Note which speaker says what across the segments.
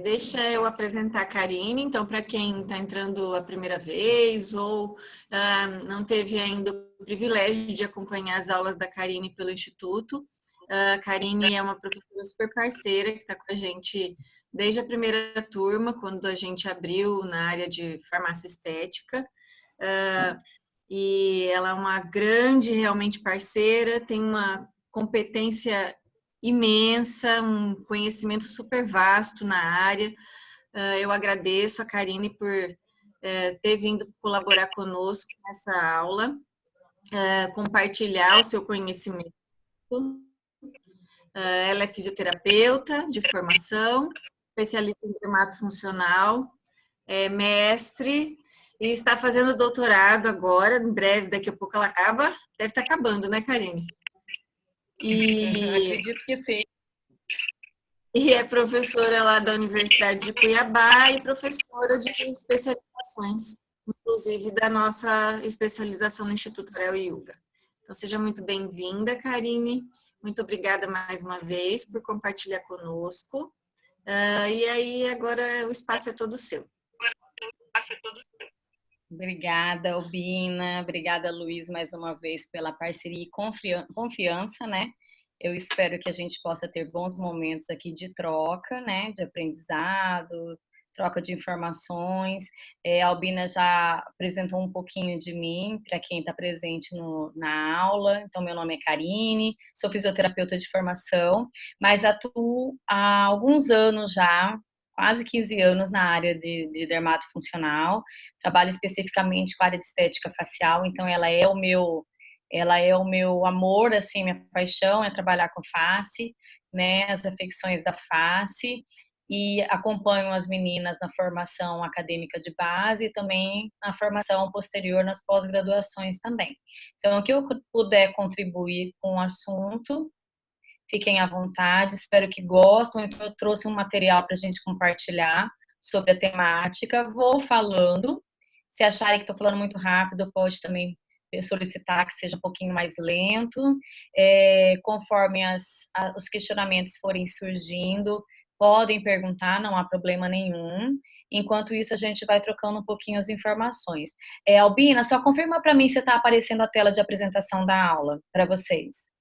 Speaker 1: Deixa eu apresentar a Karine. Então, para quem está entrando a primeira vez ou não teve ainda o privilégio de acompanhar as aulas da Karine pelo Instituto, a Karine é uma professora super parceira que está com a gente desde a primeira turma, quando a gente abriu na área de farmácia estética. E ela é uma grande, realmente parceira, tem uma competência imensa, um conhecimento super vasto na área. Eu agradeço a Karine por ter vindo colaborar conosco nessa aula, compartilhar o seu conhecimento. Ela é fisioterapeuta de formação, especialista em dermatofuncional, é mestre e está fazendo doutorado agora, em breve, daqui a pouco ela acaba. Deve estar acabando, né, Karine?
Speaker 2: Acredito que sim.
Speaker 1: E é professora lá da Universidade de Cuiabá e professora de especializações, inclusive da nossa especialização no Instituto Arel Yuga. Então, seja muito bem-vinda, Karine. Muito obrigada mais uma vez por compartilhar conosco. E aí, agora o espaço é todo seu.
Speaker 2: Obrigada, Albina. Obrigada, Luiz, mais uma vez pela parceria e confiança, né? Eu espero que a gente possa ter bons momentos aqui de troca, né? De aprendizado, troca de informações. A Albina já apresentou um pouquinho de mim para quem está presente na aula. Então, meu nome é Karine, sou fisioterapeuta de formação, mas atuo há alguns anos já, quase 15 anos na área de dermatofuncional. Trabalho especificamente com a área de estética facial, então ela é o meu amor, assim, minha paixão é trabalhar com face, né, as afecções da face, e acompanho as meninas na formação acadêmica de base e também na formação posterior nas pós-graduações também. Então, o que eu puder contribuir com o assunto, fiquem à vontade, espero que gostem. Então, eu trouxe um material para a gente compartilhar sobre a temática, vou falando. Se acharem que estou falando muito rápido, pode também solicitar que seja um pouquinho mais lento. Conforme os questionamentos forem surgindo, podem perguntar, não há problema nenhum. Enquanto isso, a gente vai trocando um pouquinho as informações. Albina, só confirma para mim se está aparecendo a tela de apresentação da aula para vocês.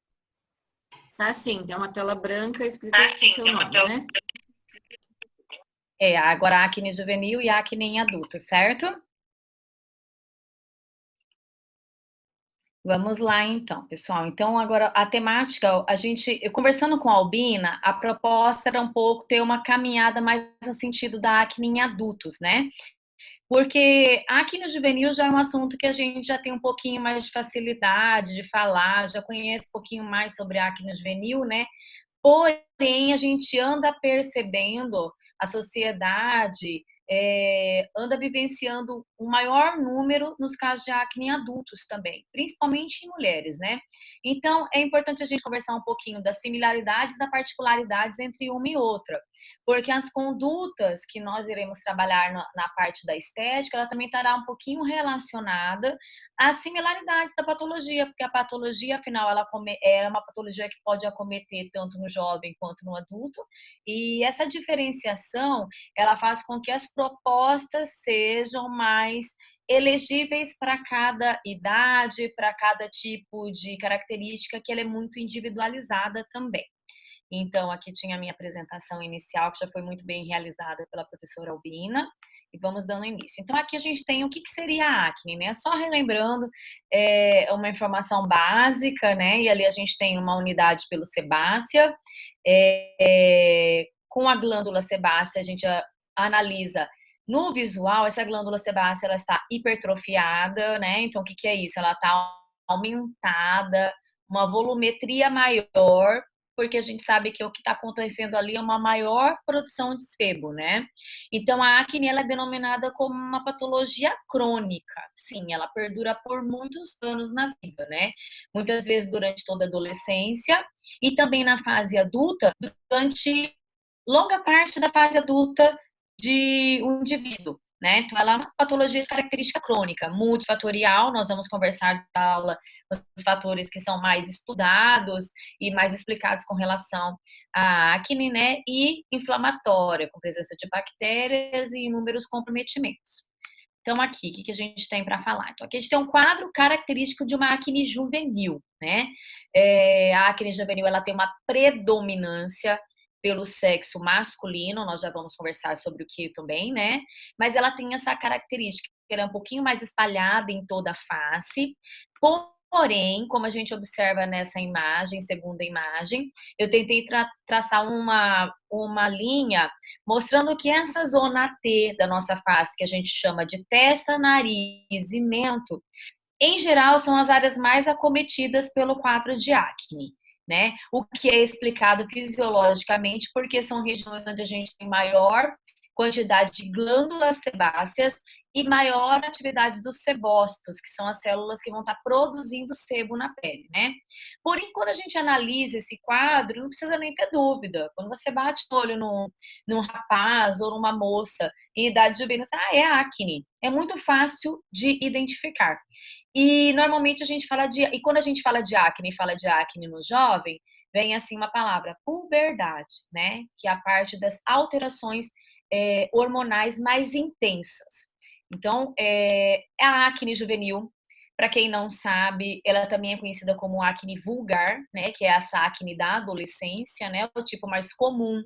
Speaker 1: Ah, sim, tem uma tela branca escrita seu nome, né?
Speaker 2: Agora acne juvenil e acne em adulto, certo? Vamos lá então, pessoal. Então, agora a temática, eu conversando com a Albina, a proposta era um pouco ter uma caminhada mais no sentido da acne em adultos, né? Porque acne juvenil já é um assunto que a gente já tem um pouquinho mais de facilidade de falar, já conhece um pouquinho mais sobre acne juvenil, né? Porém, a gente anda percebendo, a sociedade anda vivenciando um maior número nos casos de acne em adultos também, principalmente em mulheres, né? Então, é importante a gente conversar um pouquinho das similaridades e das particularidades entre uma e outra, porque as condutas que nós iremos trabalhar na parte da estética, ela também estará um pouquinho relacionada às similaridades da patologia, porque a patologia, afinal, ela é uma patologia que pode acometer tanto no jovem quanto no adulto, e essa diferenciação, ela faz com que as propostas sejam mais elegíveis para cada idade, para cada tipo de característica, que ela é muito individualizada também. Então, aqui tinha a minha apresentação inicial, que já foi muito bem realizada pela professora Albina, e vamos dando início. Então, aqui a gente tem o que seria a acne, né? Só relembrando, uma informação básica, né? E ali a gente tem uma unidade pelo sebácea. Com a glândula sebácea, a gente analisa no visual, essa glândula sebácea, ela está hipertrofiada, né? Então, o que é isso? Ela está aumentada, uma volumetria maior, porque a gente sabe que o que está acontecendo ali é uma maior produção de sebo, né? Então, a acne, ela é denominada como uma patologia crônica. Sim, ela perdura por muitos anos na vida, né? Muitas vezes durante toda a adolescência e também na fase adulta, durante longa parte da fase adulta de um indivíduo, né? Então, ela é uma patologia de característica crônica, multifatorial. Nós vamos conversar na aula os fatores que são mais estudados e mais explicados com relação à acne, né? E inflamatória, com presença de bactérias e inúmeros comprometimentos. Então, aqui, o que a gente tem para falar? Então, aqui a gente tem um quadro característico de uma acne juvenil, né? A acne juvenil, ela tem uma predominância pelo sexo masculino, nós já vamos conversar sobre o que também, né? Mas ela tem essa característica, que ela é um pouquinho mais espalhada em toda a face, porém, como a gente observa nessa imagem, segunda imagem, eu tentei traçar uma linha mostrando que essa zona T da nossa face, que a gente chama de testa, nariz e mento, em geral são as áreas mais acometidas pelo quadro de acne, né? O que é explicado fisiologicamente porque são regiões onde a gente tem maior quantidade de glândulas sebáceas e maior atividade dos sebócitos, que são as células que vão estar produzindo sebo na pele, né? Porém, quando a gente analisa esse quadro, não precisa nem ter dúvida. Quando você bate o olho num rapaz ou numa moça em idade juvenil, você, é acne. É muito fácil de identificar. E normalmente a gente fala de. E quando a gente fala de acne no jovem, vem assim uma palavra, puberdade, né? Que é a parte das alterações hormonais mais intensas. Então, a acne juvenil, para quem não sabe, ela também é conhecida como acne vulgar, né? Que é essa acne da adolescência, né? O tipo mais comum.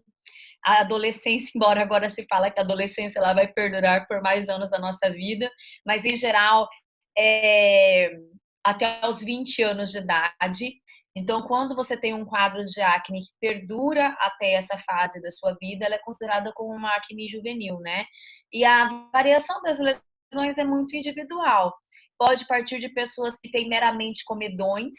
Speaker 2: A adolescência, embora agora se fala que a adolescência ela vai perdurar por mais anos da nossa vida, mas em geral é, até os 20 anos de idade. Então, quando você tem um quadro de acne que perdura até essa fase da sua vida, ela é considerada como uma acne juvenil, né? E a variação das lesões é muito individual. Pode partir de pessoas que têm meramente comedões,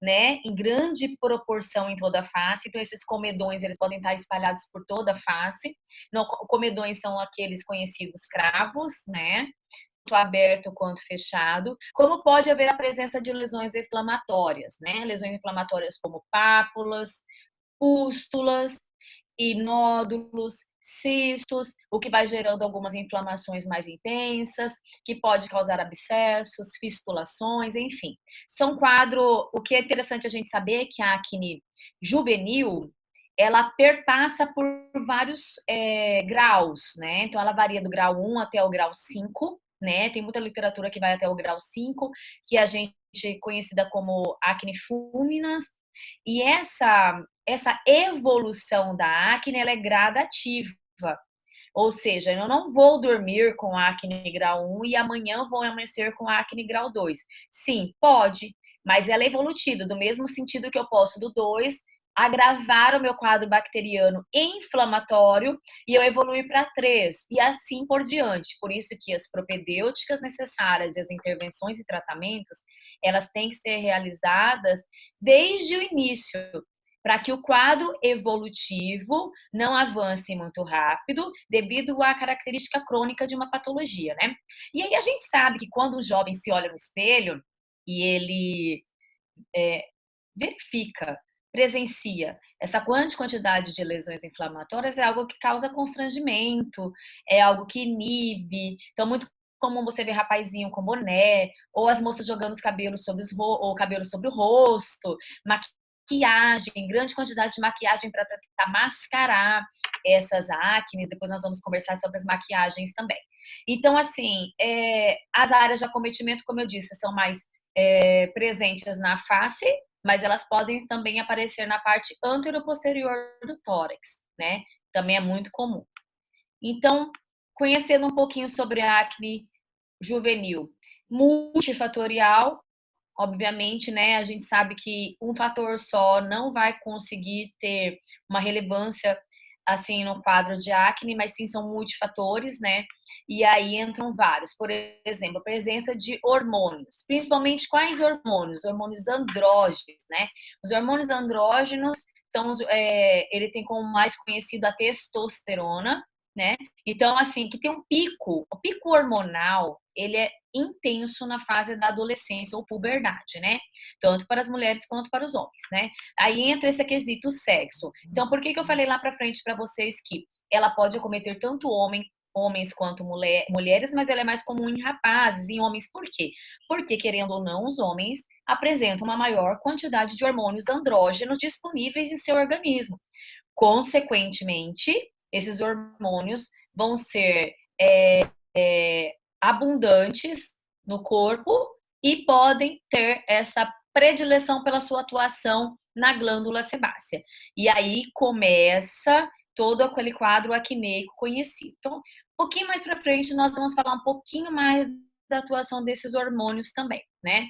Speaker 2: né, em grande proporção em toda a face. Então, esses comedões, eles podem estar espalhados por toda a face. Não, comedões são aqueles conhecidos cravos, né, tanto aberto quanto fechado, como pode haver a presença de lesões inflamatórias, né? Lesões inflamatórias como pápulas, pústulas e nódulos, cistos, o que vai gerando algumas inflamações mais intensas, que pode causar abscessos, fistulações, enfim. São quadro, o que é interessante a gente saber é que a acne juvenil, ela perpassa por vários graus, né? Então, ela varia do grau 1 até o grau 5, né? Tem muita literatura que vai até o grau 5, que a gente é conhecida como acne fulminans, e essa evolução da acne, ela é gradativa. Ou seja, eu não vou dormir com acne grau 1 e amanhã vou amanhecer com acne grau 2. Sim, pode, mas ela é evolutiva, do mesmo sentido que eu posso do 2 agravar o meu quadro bacteriano inflamatório e eu evoluir para 3 e assim por diante. Por isso que as propedêuticas necessárias e as intervenções e tratamentos, elas têm que ser realizadas desde o início, para que o quadro evolutivo não avance muito rápido, devido à característica crônica de uma patologia, né? E aí a gente sabe que quando um jovem se olha no espelho e ele verifica, presencia essa grande quantidade de lesões inflamatórias, é algo que causa constrangimento, é algo que inibe. Então, muito comum você ver rapazinho com boné, ou as moças jogando os cabelos sobre o cabelo sobre o rosto, maquiagem, grande quantidade de maquiagem para tentar mascarar essas acnes. Depois nós vamos conversar sobre as maquiagens também. Então, assim, as áreas de acometimento, como eu disse, são mais presentes na face, mas elas podem também aparecer na parte anteroposterior do tórax, né? Também é muito comum. Então, conhecendo um pouquinho sobre a acne juvenil, multifatorial, obviamente, né? A gente sabe que um fator só não vai conseguir ter uma relevância assim no quadro de acne, mas sim são multifatores, né? E aí entram vários. Por exemplo, a presença de hormônios, principalmente quais hormônios? Hormônios andrógenos, né? Os hormônios andrógenos são, ele tem como mais conhecido a testosterona, né? Então, assim, que tem um pico, o pico hormonal, ele é intenso na fase da adolescência ou puberdade, né? Tanto para as mulheres quanto para os homens, né? Aí entra esse quesito sexo. Então, por que eu falei lá para frente para vocês que ela pode acometer tanto o homem homens quanto mulheres, mas ela é mais comum em rapazes, em homens. Por quê? Porque, querendo ou não, os homens apresentam uma maior quantidade de hormônios andrógenos disponíveis em seu organismo. Consequentemente, esses hormônios vão ser abundantes no corpo e podem ter essa predileção pela sua atuação na glândula sebácea. E aí começa todo aquele quadro acneico conhecido. Então, um pouquinho mais para frente, nós vamos falar um pouquinho mais da atuação desses hormônios também, né?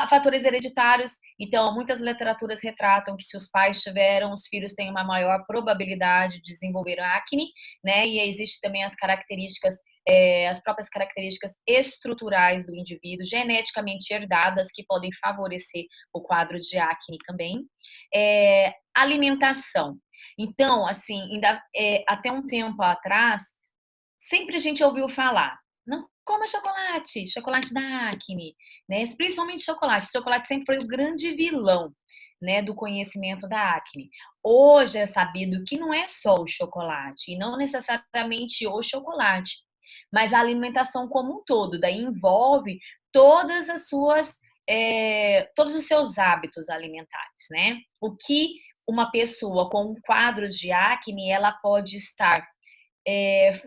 Speaker 2: Fatores hereditários, então, muitas literaturas retratam que se os pais tiveram, os filhos têm uma maior probabilidade de desenvolver acne, né? E existem também as características, as próprias características estruturais do indivíduo, geneticamente herdadas, que podem favorecer o quadro de acne também. Alimentação. Então, assim, ainda, até um tempo atrás, sempre a gente ouviu falar, não coma chocolate, chocolate dá acne, né? Principalmente chocolate. Chocolate sempre foi o grande vilão, né, do conhecimento da acne. Hoje é sabido que não é só o chocolate, e não necessariamente o chocolate, mas a alimentação como um todo. Daí envolve todas as suas, todos os seus hábitos alimentares, né? O que uma pessoa com um quadro de acne, ela pode estar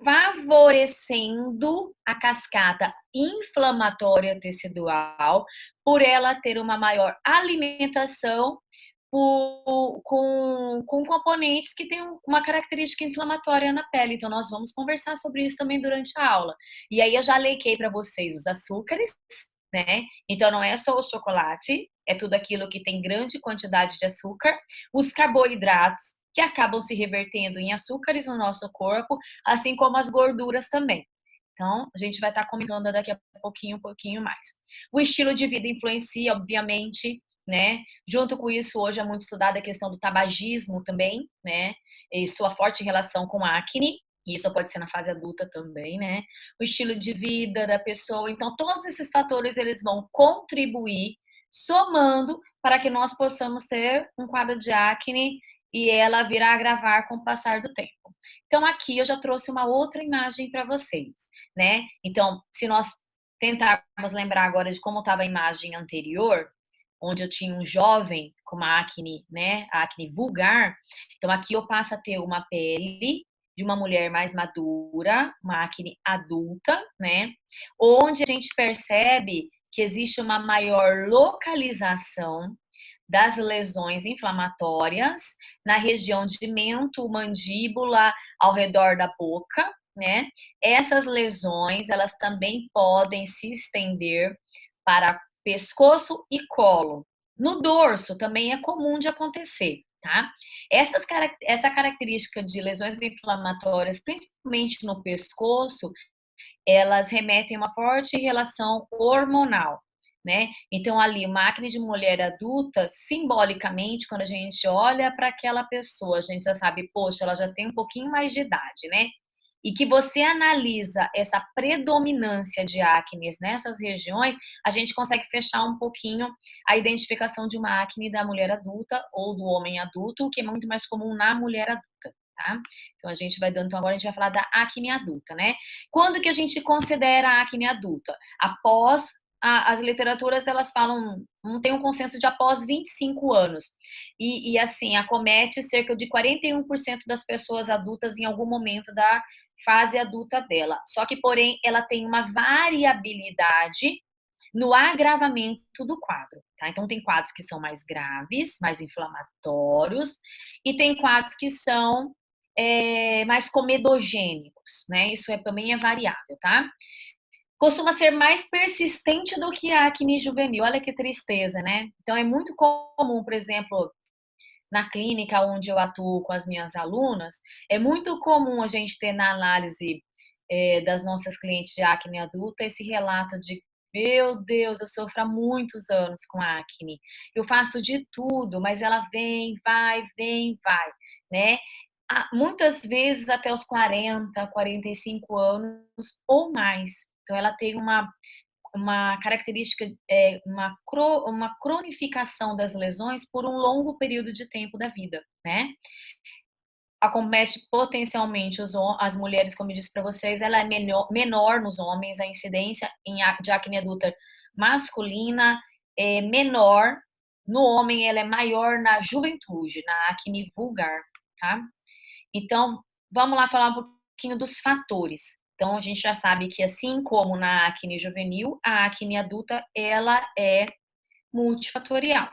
Speaker 2: favorecendo a cascata inflamatória tecidual por ela ter uma maior alimentação com componentes que têm uma característica inflamatória na pele. Então, nós vamos conversar sobre isso também durante a aula. E aí, eu já lequei para vocês os açúcares, né? Então, não é só o chocolate, é tudo aquilo que tem grande quantidade de açúcar, os carboidratos, que acabam se revertendo em açúcares no nosso corpo, assim como as gorduras também. Então, a gente vai estar comentando daqui a pouquinho, um pouquinho mais. O estilo de vida influencia, obviamente, né? Junto com isso, hoje é muito estudada a questão do tabagismo também, né? E sua forte relação com a acne, e isso pode ser na fase adulta também, né? O estilo de vida da pessoa. Então, todos esses fatores, eles vão contribuir, somando, para que nós possamos ter um quadro de acne e ela vir a agravar com o passar do tempo. Então, aqui eu já trouxe uma outra imagem para vocês, né? Então, se nós tentarmos lembrar agora de como estava a imagem anterior, onde eu tinha um jovem com uma acne, né, a acne vulgar, então aqui eu passo a ter uma pele de uma mulher mais madura, uma acne adulta, né, onde a gente percebe que existe uma maior localização das lesões inflamatórias na região de mento, mandíbula, ao redor da boca, né? Essas lesões, elas também podem se estender para pescoço e colo. No dorso também é comum de acontecer, tá? Essa característica de lesões inflamatórias, principalmente no pescoço, elas remetem a uma forte relação hormonal, né? Então, ali, uma acne de mulher adulta, simbolicamente, quando a gente olha para aquela pessoa, a gente já sabe, poxa, ela já tem um pouquinho mais de idade, né? E que você analisa essa predominância de acnes nessas regiões, a gente consegue fechar um pouquinho a identificação de uma acne da mulher adulta ou do homem adulto, que é muito mais comum na mulher adulta, tá? Então, a gente vai dando, então agora a gente vai falar da acne adulta, né? Quando que a gente considera a acne adulta? Após as literaturas, elas falam, não tem um consenso de após 25 anos. E assim, acomete cerca de 41% das pessoas adultas em algum momento da fase adulta dela. Só que, porém, ela tem uma variabilidade no agravamento do quadro, tá? Então, tem quadros que são mais graves, mais inflamatórios, e tem quadros que são mais comedogênicos, né? Isso também é variável, tá? Costuma ser mais persistente do que a acne juvenil. Olha que tristeza, né? Então, é muito comum, por exemplo, na clínica onde eu atuo com as minhas alunas, é muito comum a gente ter na análise das nossas clientes de acne adulta esse relato de meu Deus, eu sofro há muitos anos com acne. Eu faço de tudo, mas ela vem, vai, né? Muitas vezes até os 40, 45 anos ou mais. Então, ela tem uma característica, uma cronificação das lesões por um longo período de tempo da vida, né? acomete potencialmente as mulheres, como eu disse para vocês, ela é menor nos homens, a incidência de acne adulta masculina é menor, no homem ela é maior na juventude, na acne vulgar, tá? Então, vamos lá falar um pouquinho dos fatores. Então, a gente já sabe que assim como na acne juvenil, a acne adulta, ela é multifatorial.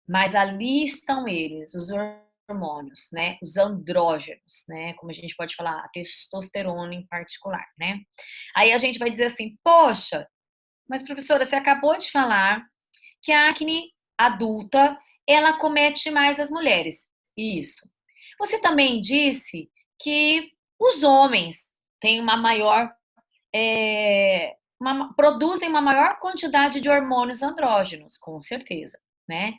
Speaker 2: Mas ali estão eles, os hormônios, né? Os andrógenos, né? Como a gente pode falar, a testosterona em particular, né? Aí a gente vai dizer assim, poxa, mas professora, você acabou de falar que a acne adulta, ela comete mais as mulheres. Isso. Você também disse que os homens têm uma maior produzem uma maior quantidade de hormônios andrógenos, com certeza, né?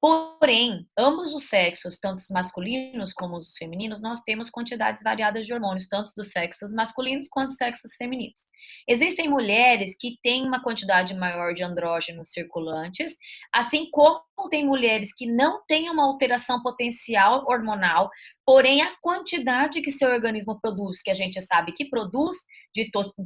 Speaker 2: Porém, ambos os sexos, tanto os masculinos como os femininos, nós temos quantidades variadas de hormônios, tanto dos sexos masculinos quanto dos sexos femininos. Existem mulheres que têm uma quantidade maior de andrógenos circulantes, assim como tem mulheres que não têm uma alteração potencial hormonal, porém a quantidade que seu organismo produz, que a gente sabe que produz,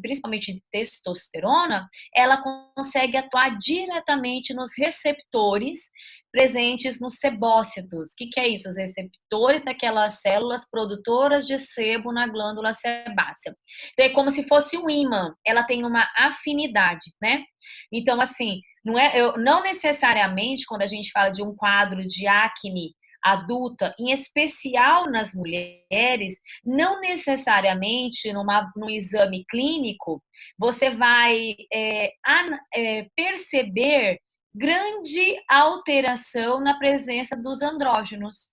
Speaker 2: principalmente de testosterona, ela consegue atuar diretamente nos receptores presentes nos sebócitos. O que é isso? Os receptores daquelas células produtoras de sebo na glândula sebácea. Então, é como se fosse um ímã. Ela tem uma afinidade, né? Então, assim, não necessariamente, quando a gente fala de um quadro de acne adulta, em especial nas mulheres, não necessariamente num exame clínico, você vai perceber grande alteração na presença dos andrógenos.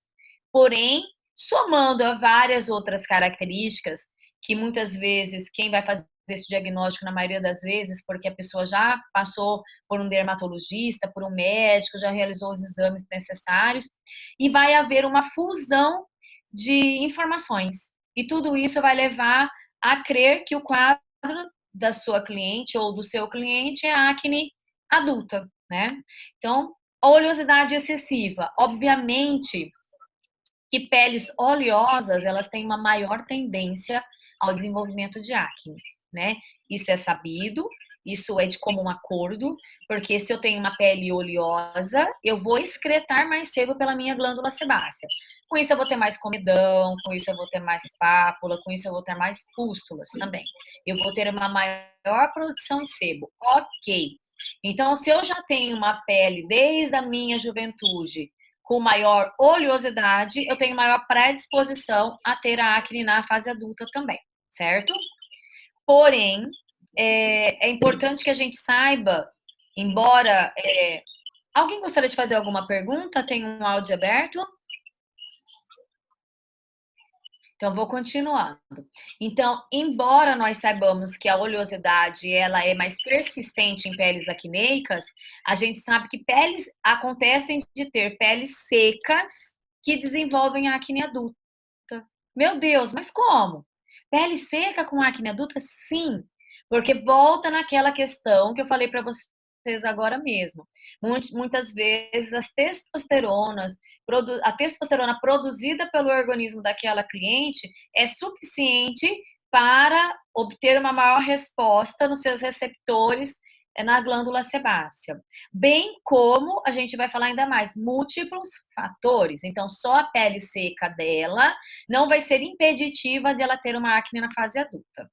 Speaker 2: Porém, somando a várias outras características, que muitas vezes quem vai fazer esse diagnóstico, na maioria das vezes, porque a pessoa já passou por um dermatologista, por um médico, já realizou os exames necessários, e vai haver uma fusão de informações. E tudo isso vai levar a crer que o quadro da sua cliente ou do seu cliente é acne adulta, né? Então, oleosidade excessiva. Obviamente que peles oleosas, elas têm uma maior tendência ao desenvolvimento de acne, né? Isso é sabido, isso é de comum acordo, porque se eu tenho uma pele oleosa, eu vou excretar mais sebo pela minha glândula sebácea. Com isso eu vou ter mais comedão, com isso eu vou ter mais pápula, com isso eu vou ter mais pústulas também. Eu vou ter uma maior produção de sebo. Ok. Então, se eu já tenho uma pele desde a minha juventude com maior oleosidade, eu tenho maior predisposição a ter a acne na fase adulta também, certo? Porém, é importante que a gente saiba, embora... alguém gostaria de fazer alguma pergunta? Tem um áudio aberto? Então, vou continuando. Então, embora nós saibamos que a oleosidade ela é mais persistente em peles acneicas, a gente sabe que peles acontecem de ter peles secas que desenvolvem acne adulta. Meu Deus, mas como? Pele seca com acne adulta? Sim, porque volta naquela questão que eu falei para vocês agora mesmo. Muitas vezes a testosterona produzida pelo organismo daquela cliente é suficiente para obter uma maior resposta nos seus receptores na glândula sebácea. Bem como a gente vai falar ainda mais, múltiplos fatores. Então, só a pele seca dela não vai ser impeditiva de ela ter uma acne na fase adulta.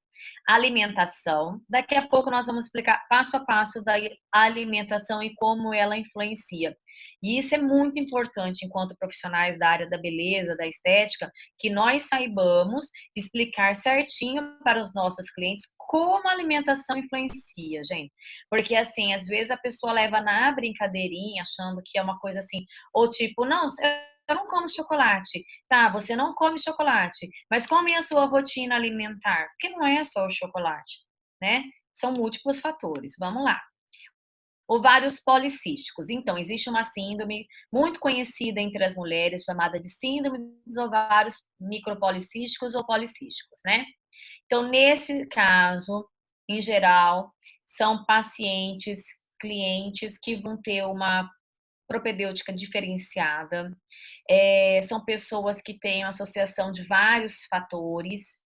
Speaker 2: Alimentação. Daqui a pouco nós vamos explicar passo a passo da alimentação e como ela influencia. E isso é muito importante enquanto profissionais da área da beleza, da estética, que nós saibamos explicar certinho para os nossos clientes como a alimentação influencia, gente. Porque assim, às vezes a pessoa leva na brincadeirinha, achando que é uma coisa assim, ou tipo, não, eu não como chocolate. Tá, você não come chocolate, mas como é a sua rotina alimentar? Porque não é só o chocolate, né? São múltiplos fatores. Vamos lá. Ovários policísticos. Então, existe uma síndrome muito conhecida entre as mulheres, chamada de síndrome dos ovários micropolicísticos ou policísticos, né? Então, nesse caso, em geral, são pacientes, clientes que vão ter uma propedêutica diferenciada, são pessoas que têm uma associação de vários fatores,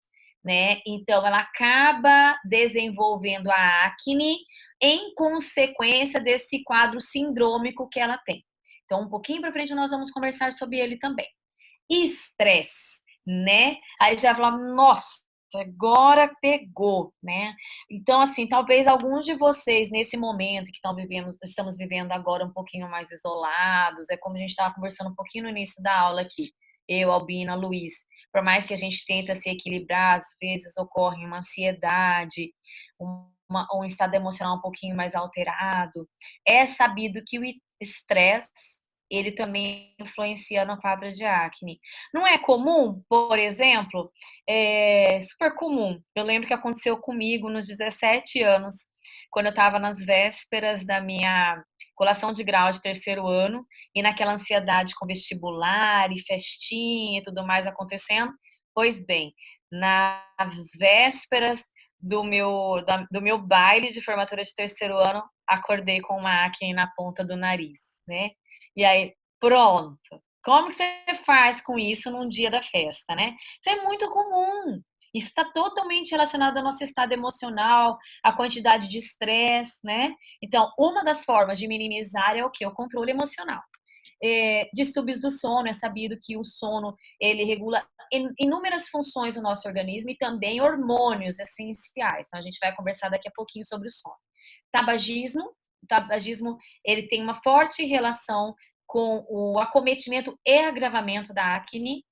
Speaker 2: né? Então, ela acaba desenvolvendo a acne em consequência desse quadro sindrômico que ela tem. Então, um pouquinho para frente nós vamos conversar sobre ele também. Estresse, né? Aí já fala, nossa, agora pegou, né? Então, assim, talvez alguns de vocês, nesse momento que estamos vivendo agora um pouquinho mais isolados, é como a gente estava conversando um pouquinho no início da aula aqui, eu, Albina, Luiz, por mais que a gente tenta se equilibrar, às vezes ocorre uma ansiedade, um estado emocional um pouquinho mais alterado. É sabido que o estresse ele também influencia no quadro de acne. Não é comum, por exemplo, é super comum. Eu lembro que aconteceu comigo nos 17 anos, quando eu estava nas vésperas da minha colação de grau de terceiro ano, e naquela ansiedade com vestibular e festinha e tudo mais acontecendo. Pois bem, nas vésperas do meu baile de formatura de terceiro ano, acordei com uma acne na ponta do nariz, né? E aí, pronto. Como que você faz com isso num dia da festa, né? Isso é muito comum. Isso está totalmente relacionado ao nosso estado emocional, à quantidade de estresse, né? Então, uma das formas de minimizar é o quê? O controle emocional. Distúrbios do sono, é sabido que o sono, ele regula inúmeras funções do nosso organismo e também hormônios essenciais. Então, a gente vai conversar daqui a pouquinho sobre o sono. Tabagismo, o tabagismo, ele tem uma forte relação com o acometimento e agravamento da acne.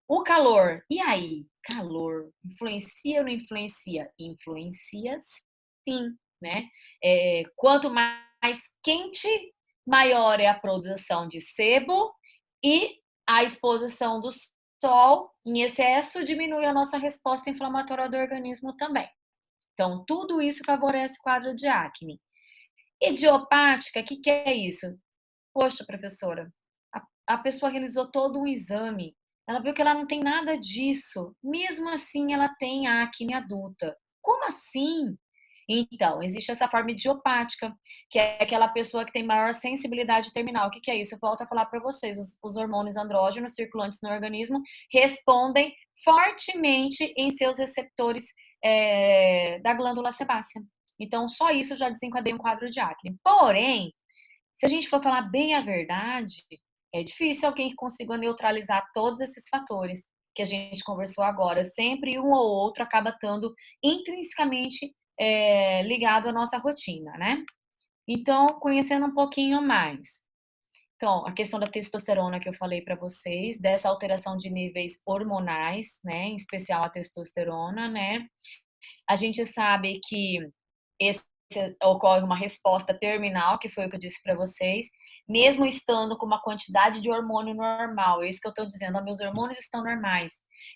Speaker 2: O calor, e aí? Calor, influencia ou não influencia? Influencia sim, né? Quanto mais quente, maior é a produção de sebo e a exposição do sol em excesso diminui a nossa resposta inflamatória do organismo também. Então, tudo isso favorece o quadro de acne. Idiopática, o que é isso? Poxa, professora, a pessoa realizou todo um exame, ela viu que ela não tem nada disso, mesmo assim ela tem acne adulta. Como assim? Então, existe essa forma idiopática, que é aquela pessoa que tem maior sensibilidade terminal. O que é isso? Eu volto a falar para vocês: os hormônios andrógenos circulantes no organismo respondem fortemente em seus receptores da glândula sebácea. Então, só isso já desencadeia um quadro de acne. Porém, se a gente for falar bem a verdade, é difícil alguém que consiga neutralizar todos esses fatores que a gente conversou agora. Sempre um ou outro acaba estando intrinsecamente ligado à nossa rotina, né? Então, conhecendo um pouquinho mais. Então, a questão da testosterona que eu falei para vocês, dessa alteração de níveis hormonais, né? Em especial a testosterona, né? A gente sabe que esse, ocorre uma resposta terminal, que foi o que eu disse para vocês, mesmo estando com uma quantidade de hormônio normal. É isso que eu estou dizendo, meus hormônios estão normais.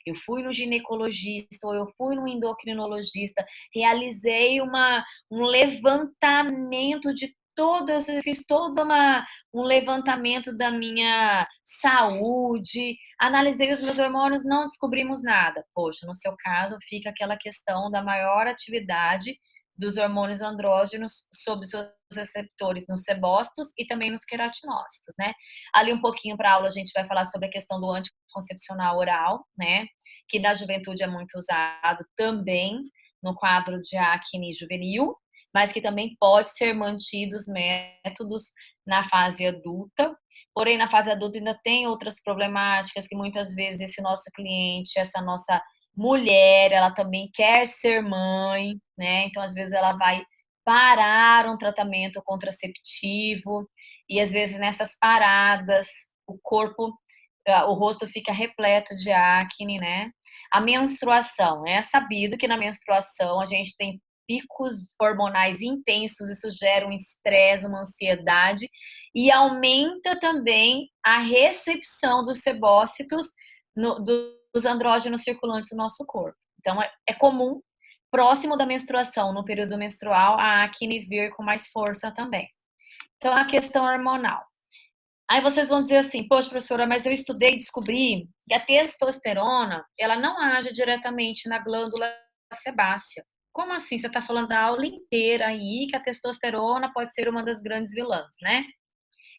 Speaker 2: Eu fui no ginecologista, ou eu fui no endocrinologista, realizei um levantamento de todo, eu fiz todo um levantamento da minha saúde, analisei os meus hormônios, não descobrimos nada. Poxa, no seu caso fica aquela questão da maior atividade dos hormônios andrógenos sobre seus receptores nos sebócitos e também nos queratinócitos, né? Ali um pouquinho para a aula a gente vai falar sobre a questão do anticoncepcional oral, né? Que na juventude é muito usado também no quadro de acne juvenil, mas que também pode ser mantido os métodos na fase adulta. Porém, na fase adulta ainda tem outras problemáticas que muitas vezes esse nosso cliente, essa nossa mulher, ela também quer ser mãe, né? Então, às vezes, ela vai parar um tratamento contraceptivo e, às vezes, nessas paradas, o rosto fica repleto de acne, né? A menstruação, é sabido que na menstruação a gente tem picos hormonais intensos, isso gera um estresse, uma ansiedade e aumenta também a recepção dos sebócitos dos andrógenos circulantes no nosso corpo. Então, é comum, próximo da menstruação, no período menstrual, a acne vir com mais força também. Então, a questão hormonal. Aí vocês vão dizer assim, poxa, professora, mas eu estudei e descobri que a testosterona, ela não age diretamente na glândula sebácea. Como assim? Você está falando da aula inteira aí que a testosterona pode ser uma das grandes vilãs, né?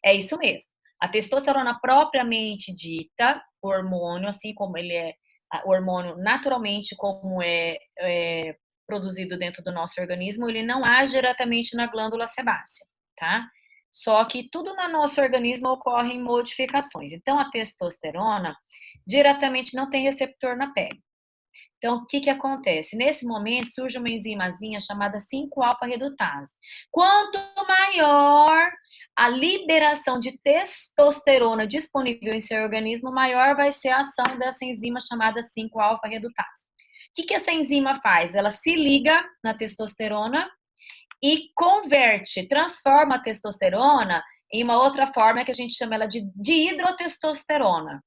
Speaker 2: É isso mesmo. A testosterona propriamente dita, o hormônio, assim como ele é o hormônio naturalmente como é produzido dentro do nosso organismo, ele não age diretamente na glândula sebácea, tá? Só que tudo no nosso organismo ocorre em modificações. Então, a testosterona diretamente não tem receptor na pele. Então, o que que acontece? Nesse momento, surge uma enzimazinha chamada 5-alfa-redutase. Quanto maior a liberação de testosterona disponível em seu organismo, maior vai ser a ação dessa enzima chamada 5-alfa-redutase. O que que essa enzima faz? Ela se liga na testosterona e converte, transforma a testosterona em uma outra forma que a gente chama ela de dihidrotestosterona.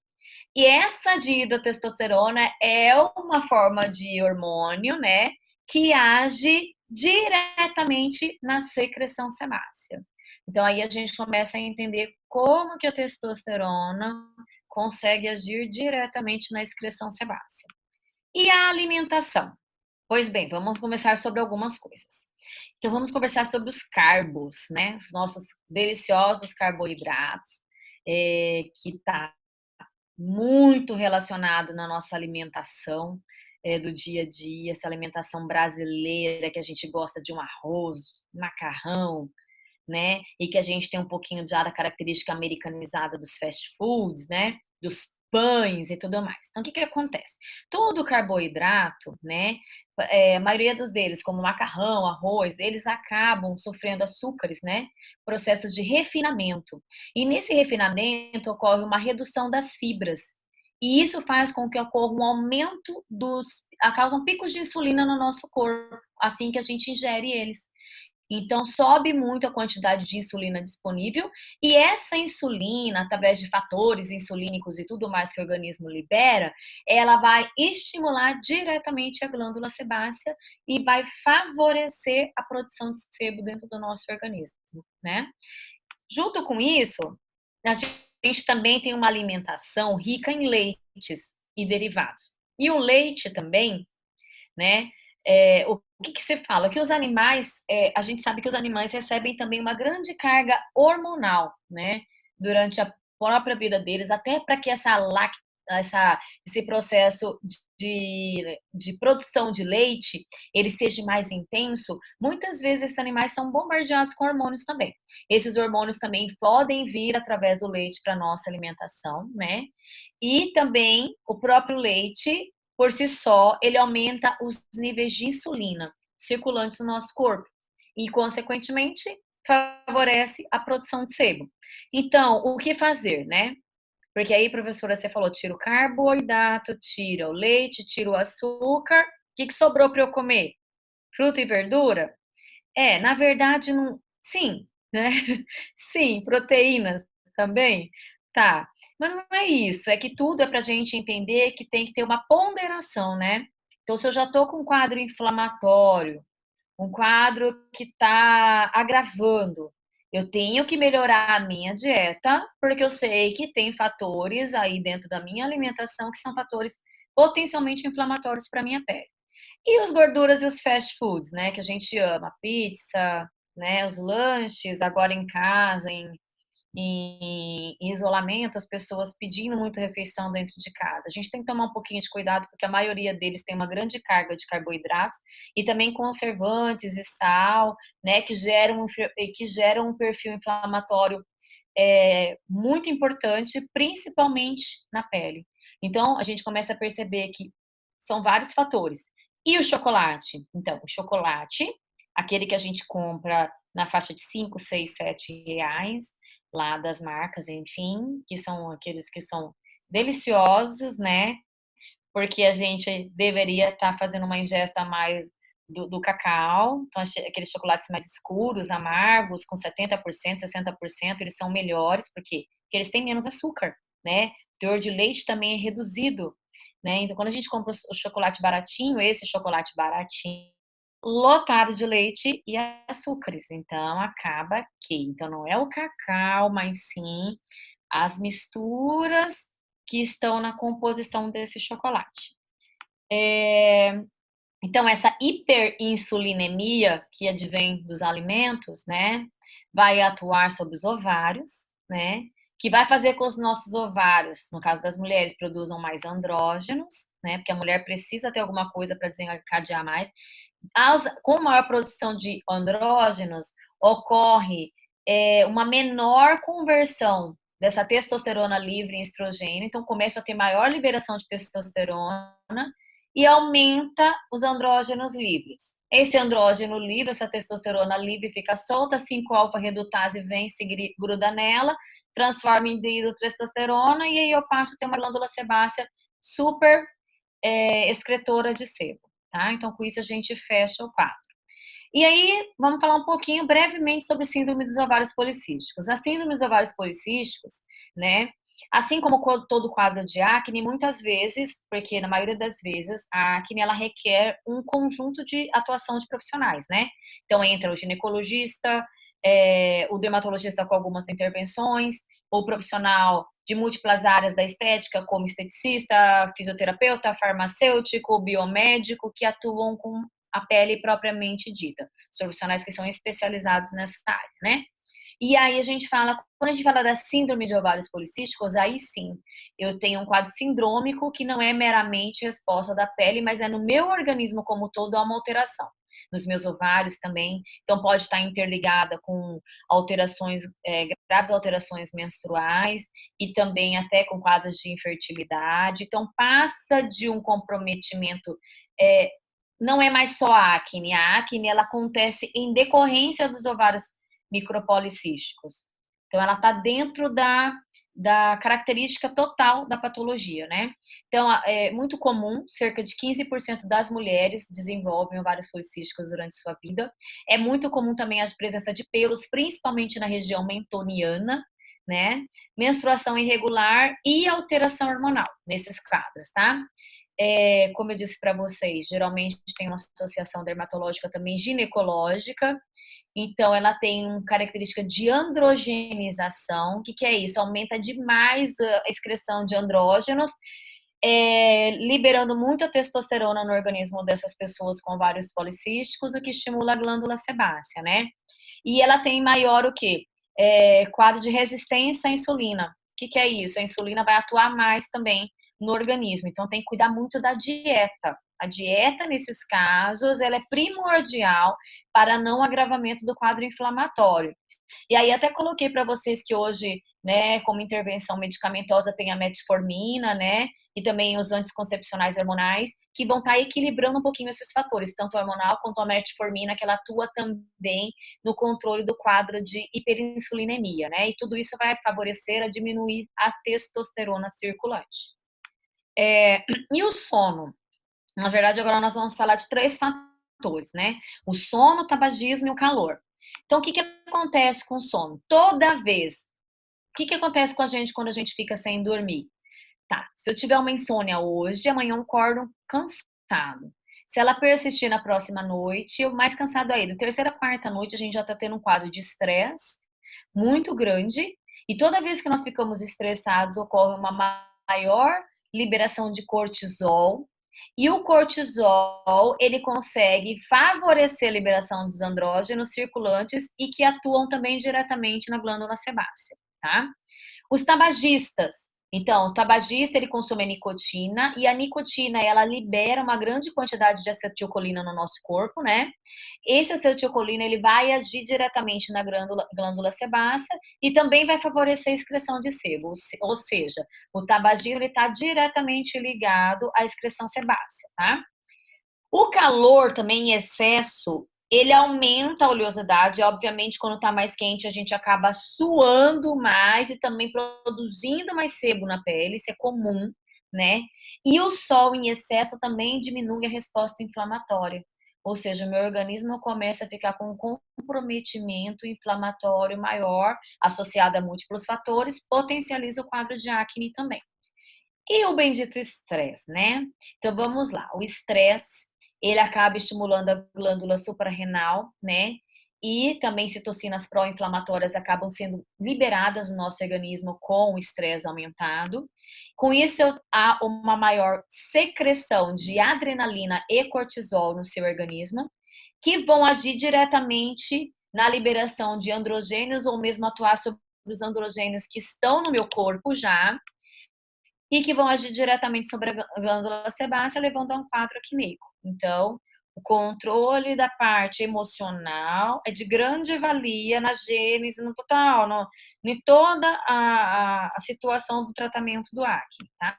Speaker 2: E essa dihidrotestosterona é uma forma de hormônio, né, que age diretamente na secreção sebácea. Então aí a gente começa a entender como que a testosterona consegue agir diretamente na excreção sebácea. E a alimentação? Pois bem, vamos começar sobre algumas coisas. Então vamos conversar sobre os carbos, né, os nossos deliciosos carboidratos, que tá muito relacionado na nossa alimentação do dia a dia, essa alimentação brasileira que a gente gosta de um arroz, macarrão, né? E que a gente tem um pouquinho já da característica americanizada dos fast foods, né? Dos pães e tudo mais. Então, o que que acontece? Todo carboidrato, né? A maioria dos deles, como macarrão, arroz, eles acabam sofrendo açúcares, né? Processos de refinamento. E nesse refinamento ocorre uma redução das fibras. E isso faz com que ocorra um aumento causam picos de insulina no nosso corpo, assim que a gente ingere eles. Então, sobe muito a quantidade de insulina disponível, e essa insulina, através de fatores insulínicos e tudo mais que o organismo libera, ela vai estimular diretamente a glândula sebácea e vai favorecer a produção de sebo dentro do nosso organismo, né? Junto com isso, a gente também tem uma alimentação rica em leites e derivados. E o leite também, né? O que que se fala? Que os animais, a gente sabe que os animais recebem também uma grande carga hormonal, né? Durante a própria vida deles, até para que esse processo de produção de leite ele seja mais intenso, muitas vezes esses animais são bombardeados com hormônios também. Esses hormônios também podem vir através do leite para nossa alimentação, né? E também o próprio leite por si só, ele aumenta os níveis de insulina circulantes no nosso corpo e, consequentemente, favorece a produção de sebo. Então, o que fazer, né? Porque aí, professora, você falou, tira o carboidrato, tira o leite, tira o açúcar. O que sobrou para eu comer? Fruta e verdura? Na verdade, não. Sim, né? Sim, proteínas também. Tá. Mas não é isso, é que tudo é para a gente entender que tem que ter uma ponderação, né? Então, se eu já estou com um quadro inflamatório, um quadro que está agravando, eu tenho que melhorar a minha dieta, porque eu sei que tem fatores aí dentro da minha alimentação que são fatores potencialmente inflamatórios para a minha pele. E as gorduras e os fast foods, né, que a gente ama, pizza, né, os lanches, agora em casa, em isolamento, as pessoas pedindo muito refeição dentro de casa. A gente tem que tomar um pouquinho de cuidado, porque a maioria deles tem uma grande carga de carboidratos e também conservantes e sal, né, que geram um perfil inflamatório muito importante, principalmente na pele. Então, a gente começa a perceber que são vários fatores. E o chocolate? Então, o chocolate, aquele que a gente compra na faixa de 5, 6, 7 reais, lá das marcas, enfim, que são aqueles que são deliciosos, né? Porque a gente deveria estar fazendo uma ingesta mais do cacau, então aqueles chocolates mais escuros, amargos, com 70%, 60%, eles são melhores, porque eles têm menos açúcar, né? O teor de leite também é reduzido, né? Então, quando a gente compra o chocolate baratinho, esse chocolate baratinho, lotado de leite e açúcares, então acaba que, então não é o cacau, mas sim as misturas que estão na composição desse chocolate. Então, essa hiperinsulinemia que advém dos alimentos, né, vai atuar sobre os ovários, né? Que vai fazer com os nossos ovários, no caso das mulheres, produzam mais andrógenos, né? Porque a mulher precisa ter alguma coisa para desencadear mais. Com maior produção de andrógenos, ocorre uma menor conversão dessa testosterona livre em estrogênio, então começa a ter maior liberação de testosterona e aumenta os andrógenos livres. Esse andrógeno livre, essa testosterona livre fica solta, 5-alfa-redutase vem, se gruda nela, transforma em dihidrotestosterona e aí eu passo a ter uma glândula sebácea super excretora de sebo, tá? Então, com isso a gente fecha o quadro. E aí, vamos falar um pouquinho brevemente sobre síndrome dos ovários policísticos. A síndrome dos ovários policísticos, né? Assim como todo quadro de acne, muitas vezes, porque na maioria das vezes, a acne ela requer um conjunto de atuação de profissionais, né? Então, entra o ginecologista, o dermatologista com algumas intervenções, o profissional de múltiplas áreas da estética, como esteticista, fisioterapeuta, farmacêutico, biomédico, que atuam com a pele propriamente dita. Os profissionais que são especializados nessa área, né? E aí a gente fala, quando a gente fala da síndrome de ovários policísticos, aí sim, eu tenho um quadro sindrômico que não é meramente resposta da pele, mas é no meu organismo como todo uma alteração. Nos meus ovários também, então pode estar interligada com alterações, graves alterações menstruais e também até com quadros de infertilidade. Então passa de um comprometimento não é mais só a acne. A acne ela acontece em decorrência dos ovários micropolicísticos. Então, ela está dentro da característica total da patologia, né? Então, é muito comum, cerca de 15% das mulheres desenvolvem ovários policísticos durante sua vida. É muito comum também a presença de pelos, principalmente na região mentoniana, né? Menstruação irregular e alteração hormonal nesses quadros, tá? Como eu disse para vocês, geralmente tem uma associação dermatológica também ginecológica, então ela tem uma característica de androgenização. O que é isso? Aumenta demais a excreção de andrógenos, liberando muita testosterona no organismo dessas pessoas com ovários policísticos, o que estimula a glândula sebácea, né? E ela tem maior o quê? Quadro de resistência à insulina. O que é isso? A insulina vai atuar mais também no organismo, então tem que cuidar muito da dieta. A dieta, nesses casos, ela é primordial para não agravamento do quadro inflamatório. E aí até coloquei para vocês que hoje, né, como intervenção medicamentosa tem a metformina, né, e também os anticoncepcionais hormonais, que vão estar equilibrando um pouquinho esses fatores, tanto a hormonal quanto a metformina, que ela atua também no controle do quadro de hiperinsulinemia, né, e tudo isso vai favorecer a diminuir a testosterona circulante. E o sono? Na verdade, agora nós vamos falar de 3 fatores, né? O sono, o tabagismo e o calor. Então, o que acontece com o sono? Toda vez. O que acontece com a gente quando a gente fica sem dormir? Tá, se eu tiver uma insônia hoje, amanhã eu acordo cansado. Se ela persistir na próxima noite, eu mais cansado ainda. Terceira, quarta noite, a gente já tá tendo um quadro de estresse muito grande. E toda vez que nós ficamos estressados, ocorre uma maior liberação de cortisol. E o cortisol, ele consegue favorecer a liberação dos andrógenos circulantes e que atuam também diretamente na glândula sebácea, tá? Os tabagistas. Então, o tabagista, ele consome a nicotina, e a nicotina, ela libera uma grande quantidade de acetilcolina no nosso corpo, né? Esse acetilcolina, ele vai agir diretamente na glândula sebácea e também vai favorecer a excreção de sebo, ou seja, o tabagismo, ele está diretamente ligado à excreção sebácea, tá? O calor também em excesso, ele aumenta a oleosidade, obviamente quando está mais quente a gente acaba suando mais e também produzindo mais sebo na pele, isso é comum, né? E o sol em excesso também diminui a resposta inflamatória, ou seja, o meu organismo começa a ficar com um comprometimento inflamatório maior, associado a múltiplos fatores, potencializa o quadro de acne também. E o bendito estresse, né? Então vamos lá, o estresse ele acaba estimulando a glândula suprarrenal, né? E também citocinas pró-inflamatórias acabam sendo liberadas no nosso organismo com o estresse aumentado. Com isso, há uma maior secreção de adrenalina e cortisol no seu organismo, que vão agir diretamente na liberação de androgênios ou mesmo atuar sobre os androgênios que estão no meu corpo já e que vão agir diretamente sobre a glândula sebácea, levando a um quadro acneico. Então, o controle da parte emocional é de grande valia na gênese, no total, em toda a situação do tratamento do acne, tá?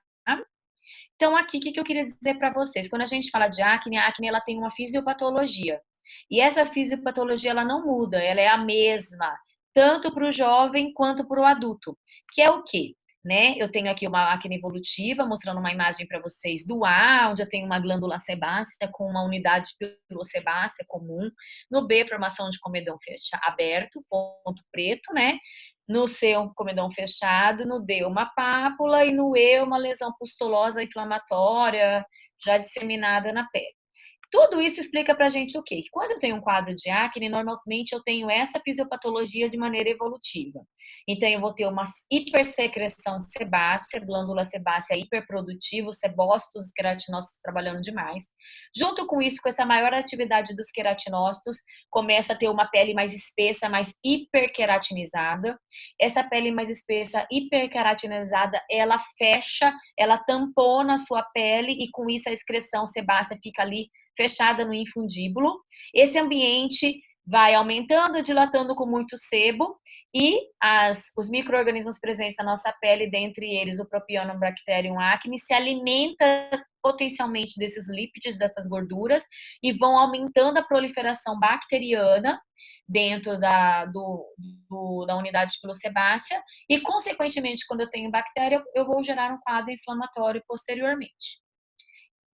Speaker 2: Então, aqui, o que eu queria dizer para vocês? Quando a gente fala de acne, a acne ela tem uma fisiopatologia. E essa fisiopatologia ela não muda, ela é a mesma, tanto para o jovem quanto para o adulto. Que é o quê? Né? Eu tenho aqui uma acne evolutiva, mostrando uma imagem para vocês do A, onde eu tenho uma glândula sebácea com uma unidade pilosebácea comum. No B, formação de comedão aberto, ponto preto, né? No C, um comedão fechado, no D, uma pápula e no E, uma lesão pustulosa inflamatória já disseminada na pele. Tudo isso explica pra gente o quê? Que quando eu tenho um quadro de acne, normalmente eu tenho essa fisiopatologia de maneira evolutiva. Então, eu vou ter uma hipersecreção sebácea, glândula sebácea hiperprodutiva, os sebócitos, os queratinócitos trabalhando demais. Junto com isso, com essa maior atividade dos queratinócitos, começa a ter uma pele mais espessa, mais hiperqueratinizada. Essa pele mais espessa, hiperqueratinizada, ela fecha, ela tampona a sua pele e com isso a excreção sebácea fica ali fechada no infundíbulo. Esse ambiente vai aumentando, dilatando com muito sebo e os micro-organismos presentes na nossa pele, dentre eles o Propionibacterium acnes, se alimenta potencialmente desses lípides, dessas gorduras, e vão aumentando a proliferação bacteriana dentro da unidade pilosebácea e, consequentemente, quando eu tenho bactéria, eu vou gerar um quadro inflamatório posteriormente.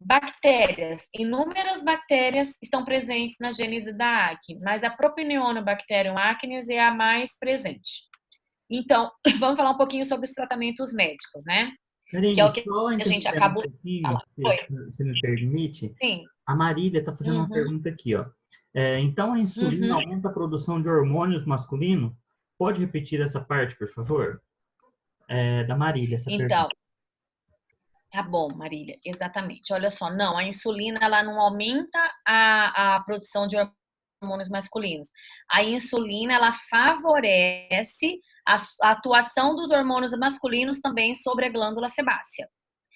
Speaker 2: Bactérias, inúmeras bactérias estão presentes na gênese da acne, mas a Propionibacterium acnes é a mais presente. Então, vamos falar um pouquinho sobre os tratamentos médicos, né? Que é o
Speaker 3: Karine,
Speaker 2: que
Speaker 3: só
Speaker 2: a gente
Speaker 3: interrompendo um
Speaker 2: acabou de
Speaker 3: pouquinho,
Speaker 2: falar. Oi.
Speaker 3: se me permite.
Speaker 2: Sim.
Speaker 3: A Marília está fazendo uma
Speaker 2: Uhum.
Speaker 3: pergunta aqui, ó. Então, a insulina
Speaker 2: Uhum.
Speaker 3: aumenta a produção de hormônios masculinos? Pode repetir essa parte, por favor? Da Marília, essa pergunta.
Speaker 2: Então, tá bom, Marília, exatamente. Olha só, não, a insulina ela não aumenta a produção de hormônios masculinos. A insulina ela favorece a atuação dos hormônios masculinos também sobre a glândula sebácea.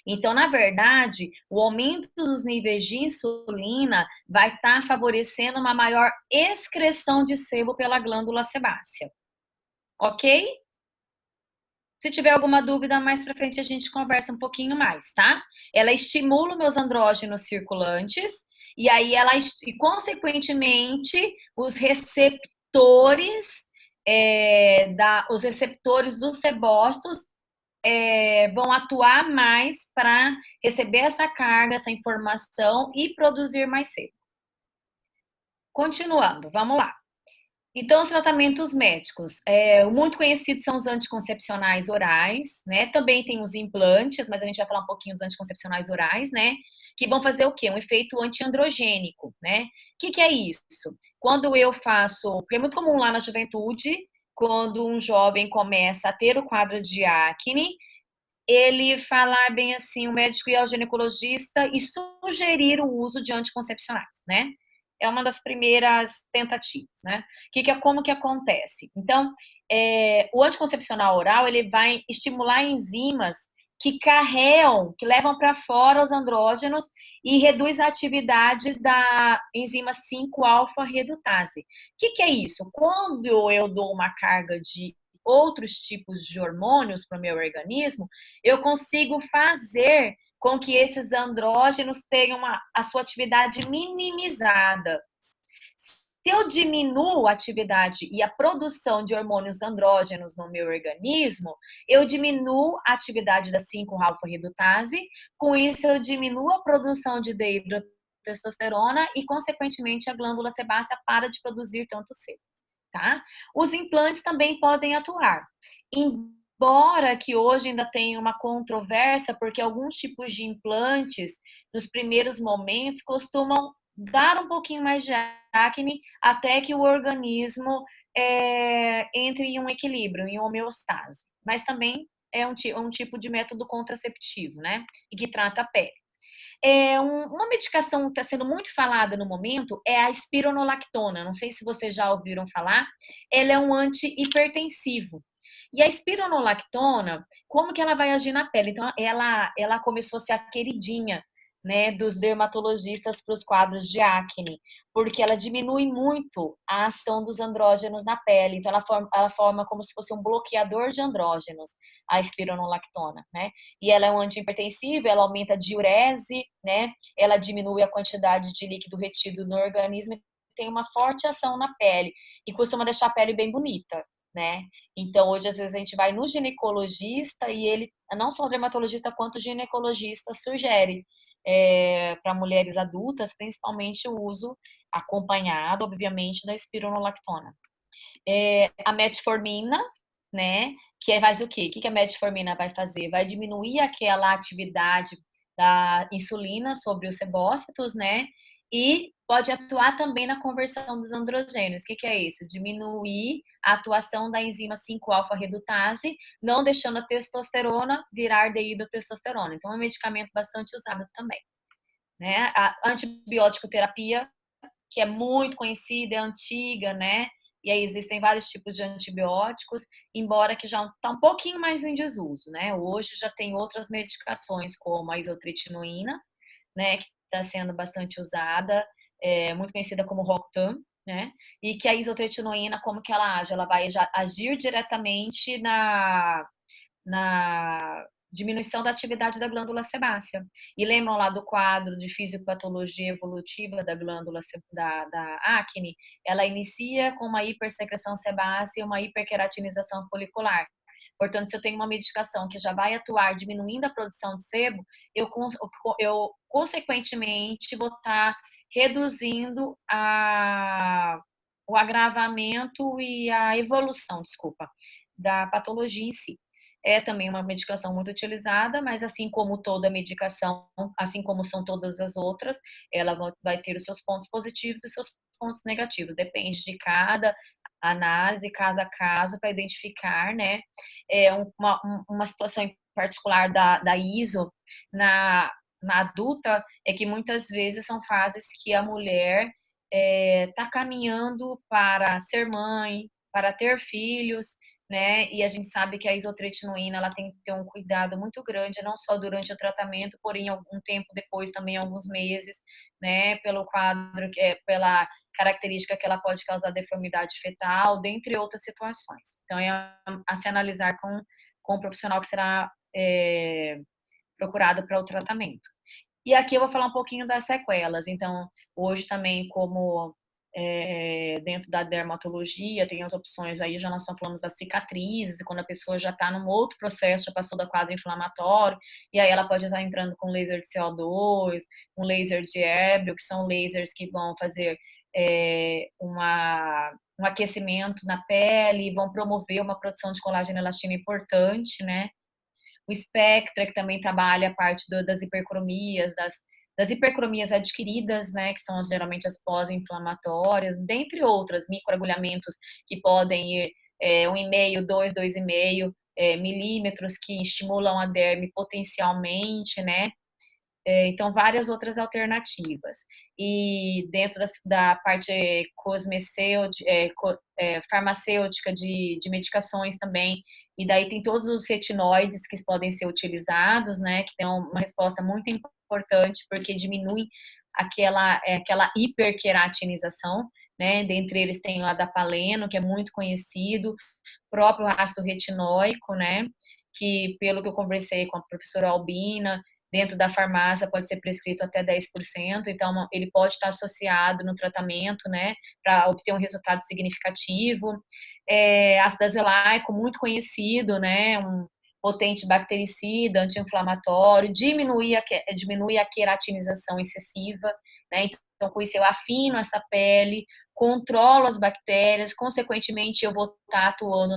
Speaker 2: Então, na verdade, o aumento dos níveis de insulina vai estar favorecendo uma maior excreção de sebo pela glândula sebácea. Ok? Se tiver alguma dúvida, mais para frente a gente conversa um pouquinho mais, tá? Ela estimula meus andrógenos circulantes e aí e consequentemente os receptores os receptores dos sebócitos vão atuar mais para receber essa carga, essa informação e produzir mais sebo. Continuando, vamos lá. Então, os tratamentos médicos, muito conhecidos são os anticoncepcionais orais, né? Também tem os implantes, mas a gente vai falar um pouquinho dos anticoncepcionais orais, né? Que vão fazer o quê? Um efeito antiandrogênico, né? O que é isso? Quando eu faço, porque é muito comum lá na juventude, quando um jovem começa a ter o quadro de acne, ele falar bem assim, o médico ir ao ginecologista e sugerir o uso de anticoncepcionais, né? É uma das primeiras tentativas, né? Como que acontece? Então, o anticoncepcional oral, ele vai estimular enzimas que que levam para fora os andrógenos e reduz a atividade da enzima 5-alfa-redutase. O que é isso? Quando eu dou uma carga de outros tipos de hormônios para o meu organismo, eu consigo fazer com que esses andrógenos tenham a sua atividade minimizada. Se eu diminuo a atividade e a produção de hormônios andrógenos no meu organismo, eu diminuo a atividade da 5-alfa-redutase, com isso eu diminuo a produção de dihidrotestosterona e, consequentemente, a glândula sebácea para de produzir tanto sebo. Tá? Os implantes também podem atuar. Embora que hoje ainda tenha uma controvérsia, porque alguns tipos de implantes, nos primeiros momentos, costumam dar um pouquinho mais de acne até que o organismo entre em um equilíbrio, em homeostase. Mas também é um tipo de método contraceptivo, né? E que trata a pele. Uma medicação que está sendo muito falada no momento é a espironolactona. Não sei se vocês já ouviram falar. Ela é um antihipertensivo. E a espironolactona, como que ela vai agir na pele? Então, ela começou a ser a queridinha, né, dos dermatologistas para os quadros de acne, porque ela diminui muito a ação dos andrógenos na pele. Então, ela forma como se fosse um bloqueador de andrógenos, a espironolactona, né? E ela é um antihipertensivo, ela aumenta a diurese, né? Ela diminui a quantidade de líquido retido no organismo e tem uma forte ação na pele e costuma deixar a pele bem bonita, né? Então, hoje, às vezes, a gente vai no ginecologista e ele, não só o dermatologista quanto o ginecologista, sugere para mulheres adultas, principalmente o uso acompanhado, obviamente, da espironolactona. A metformina, né? Que faz o quê? O que a metformina vai fazer? Vai diminuir aquela atividade da insulina sobre os sebócitos, né? E pode atuar também na conversão dos androgênios. O que é isso? Diminuir a atuação da enzima 5-alfa-redutase, não deixando a testosterona virar deidrotestosterona. Então, é um medicamento bastante usado também, né? A antibiótico terapia, que é muito conhecida, é antiga, né? E aí existem vários tipos de antibióticos, embora que já está um pouquinho mais em desuso, né? Hoje já tem outras medicações, como a isotretinoína, né? Que está sendo bastante usada, muito conhecida como Rocutan, né? E que a isotretinoína, como que ela age? Ela vai agir diretamente na diminuição da atividade da glândula sebácea. E lembram lá do quadro de fisiopatologia evolutiva da glândula da acne? Ela inicia com uma hipersecreção sebácea e uma hiperqueratinização folicular. Portanto, se eu tenho uma medicação que já vai atuar diminuindo a produção de sebo, eu consequentemente vou estar reduzindo o agravamento e a evolução, desculpa, da patologia em si. É também uma medicação muito utilizada, mas assim como toda medicação, assim como são todas as outras, ela vai ter os seus pontos positivos e os seus pontos negativos. Depende de cada análise, caso a caso, para identificar, né? Uma situação em particular da ISO na adulta é que muitas vezes são fases que a mulher está caminhando para ser mãe, para ter filhos, né? E a gente sabe que a isotretinoína ela tem que ter um cuidado muito grande, não só durante o tratamento, porém algum tempo depois, também alguns meses, né? Pelo quadro, pela característica que ela pode causar deformidade fetal, dentre outras situações. Então, é a se analisar com o profissional que será procurado para o tratamento. E aqui eu vou falar um pouquinho das sequelas. Então, hoje também, como dentro da dermatologia, tem as opções aí, já nós só falamos das cicatrizes, quando a pessoa já está num outro processo, já passou da quadro inflamatório, e aí ela pode estar entrando com laser de CO2, um laser de Erbil, que são lasers que vão fazer um aquecimento na pele, vão promover uma produção de colágeno e elastina importante, né? O Spectra, que também trabalha a parte das hipercromias, das hipercromias adquiridas, né, que são geralmente as pós-inflamatórias, dentre outras, microagulhamentos que podem ir 1,5, 2,5 milímetros, que estimulam a derme potencialmente, né? Então, várias outras alternativas. E dentro da parte farmacêutica de medicações também, e daí tem todos os retinoides que podem ser utilizados, né, que tem uma resposta muito importante, porque diminui aquela hiperqueratinização, né, dentre eles tem o adapaleno, que é muito conhecido, próprio ácido retinóico, né, que pelo que eu conversei com a professora Albina, dentro da farmácia pode ser prescrito até 10%, então ele pode estar associado no tratamento, né, para obter um resultado significativo. Ácido azelaico, muito conhecido, né, um potente bactericida, anti-inflamatório, diminui a queratinização excessiva, né, então com isso eu afino essa pele, controlo as bactérias, consequentemente eu vou estar atuando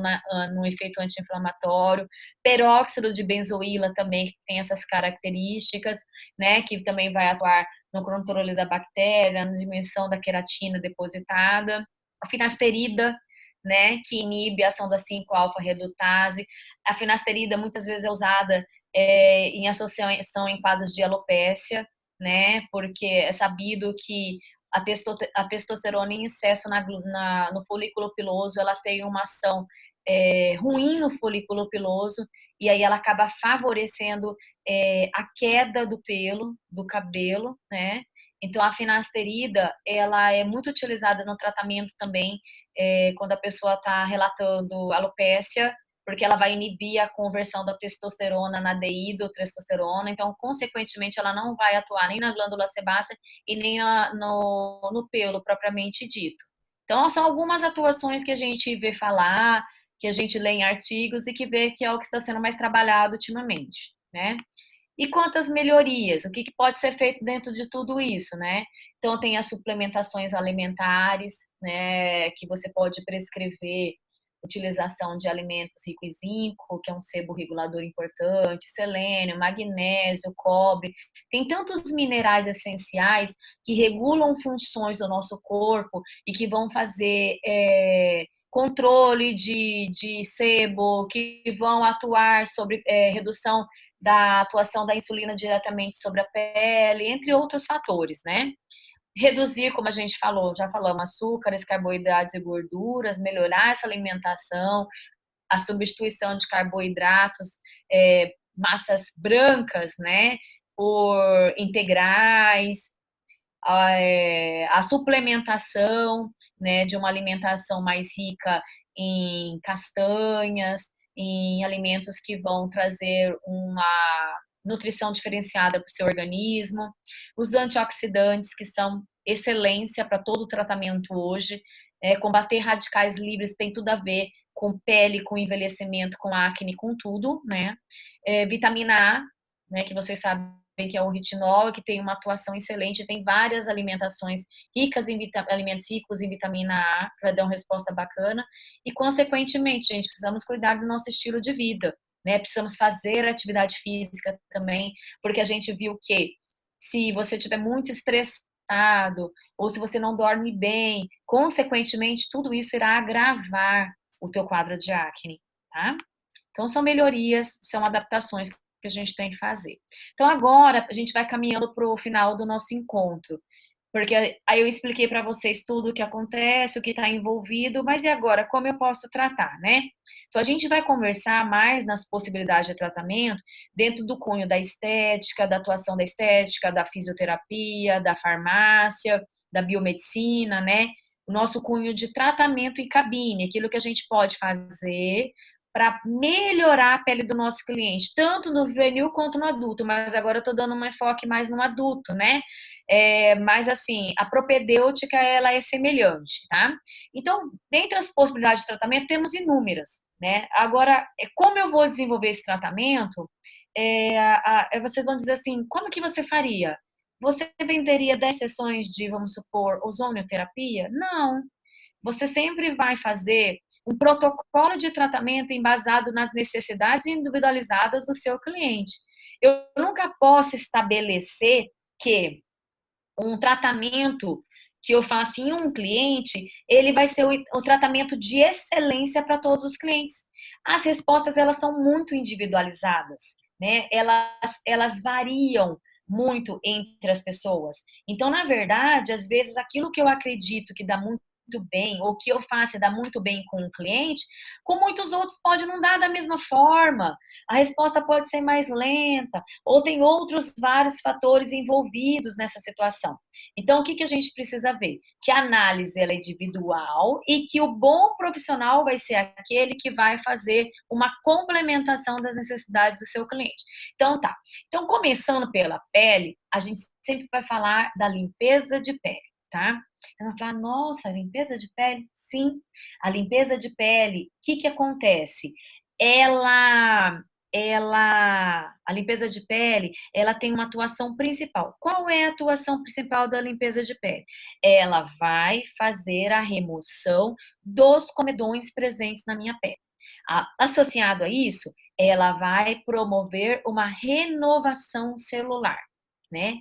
Speaker 2: no efeito anti-inflamatório. Peróxido de benzoíla também, que tem essas características, né, que também vai atuar no controle da bactéria, na diminuição da queratina depositada. A finasterida, né, que inibe a ação da 5-alfa-redutase. A finasterida muitas vezes é usada em associação em quadros de alopécia, né? Porque é sabido que a testosterona em excesso no folículo piloso, ela tem uma ação ruim no folículo piloso, e aí ela acaba favorecendo a queda do pelo, do cabelo, né? Então, a finasterida, ela é muito utilizada no tratamento também, quando a pessoa está relatando alopécia, porque ela vai inibir a conversão da testosterona na dihidrotestosterona, então, consequentemente, ela não vai atuar nem na glândula sebácea e nem no pelo, propriamente dito. Então, são algumas atuações que a gente vê falar, que a gente lê em artigos e que vê que é o que está sendo mais trabalhado ultimamente, né? E quantas melhorias? O que pode ser feito dentro de tudo isso, né? Então, tem as suplementações alimentares, né? Que você pode prescrever utilização de alimentos ricos em zinco, que é um sebo regulador importante, selênio, magnésio, cobre. Tem tantos minerais essenciais que regulam funções do nosso corpo e que vão fazer controle de sebo, que vão atuar sobre redução da atuação da insulina diretamente sobre a pele, entre outros fatores, né? Reduzir, como a gente falou, já falamos, açúcares, carboidratos e gorduras, melhorar essa alimentação, a substituição de carboidratos, massas brancas, né, por integrais, a suplementação, né, de uma alimentação mais rica em castanhas, em alimentos que vão trazer uma nutrição diferenciada para o seu organismo, os antioxidantes, que são excelência para todo o tratamento hoje, combater radicais livres tem tudo a ver com pele, com envelhecimento, com acne, com tudo, né? Vitamina A, né, que vocês sabem que é o retinol, que tem uma atuação excelente, tem várias alimentações ricas em alimentos ricos em vitamina A, para dar uma resposta bacana, e consequentemente, gente, precisamos cuidar do nosso estilo de vida, né? Precisamos fazer atividade física também, porque a gente viu que se você estiver muito estressado, ou se você não dorme bem, consequentemente, tudo isso irá agravar o teu quadro de acne, tá? Então, são melhorias, são adaptações que a gente tem que fazer. Então, agora, a gente vai caminhando para o final do nosso encontro, porque aí eu expliquei para vocês tudo o que acontece, o que está envolvido, mas e agora, como eu posso tratar, né? Então, a gente vai conversar mais nas possibilidades de tratamento dentro do cunho da estética, da atuação da estética, da fisioterapia, da farmácia, da biomedicina, né? O nosso cunho de tratamento em cabine, aquilo que a gente pode fazer para melhorar a pele do nosso cliente, tanto no juvenil quanto no adulto, mas agora eu estou dando um enfoque mais no adulto, né? Mas assim, a propedêutica ela é semelhante, tá? Então, dentre as possibilidades de tratamento, temos inúmeras, né? Agora, como eu vou desenvolver esse tratamento, vocês vão dizer assim, como que você faria? Você venderia 10 sessões de, vamos supor, ozonioterapia? Não. Você sempre vai fazer um protocolo de tratamento embasado nas necessidades individualizadas do seu cliente. Eu nunca posso estabelecer que um tratamento que eu faço em um cliente, ele vai ser o tratamento de excelência para todos os clientes. As respostas, elas são muito individualizadas, né? Elas variam muito entre as pessoas. Então, na verdade, às vezes, aquilo que eu acredito que dá muito bem, ou que eu faço e dá muito bem com um cliente, com muitos outros pode não dar da mesma forma. A resposta pode ser mais lenta, ou tem outros vários fatores envolvidos nessa situação. Então, o que a gente precisa ver? Que a análise ela é individual e que o bom profissional vai ser aquele que vai fazer uma complementação das necessidades do seu cliente. Então, tá. Então, começando pela pele, a gente sempre vai falar da limpeza de pele, tá? Ela vai falar, nossa, limpeza de pele? Sim, a limpeza de pele, o que acontece? A limpeza de pele, ela tem uma atuação principal. Qual é a atuação principal da limpeza de pele? Ela vai fazer a remoção dos comedões presentes na minha pele. Associado a isso, ela vai promover uma renovação celular, né?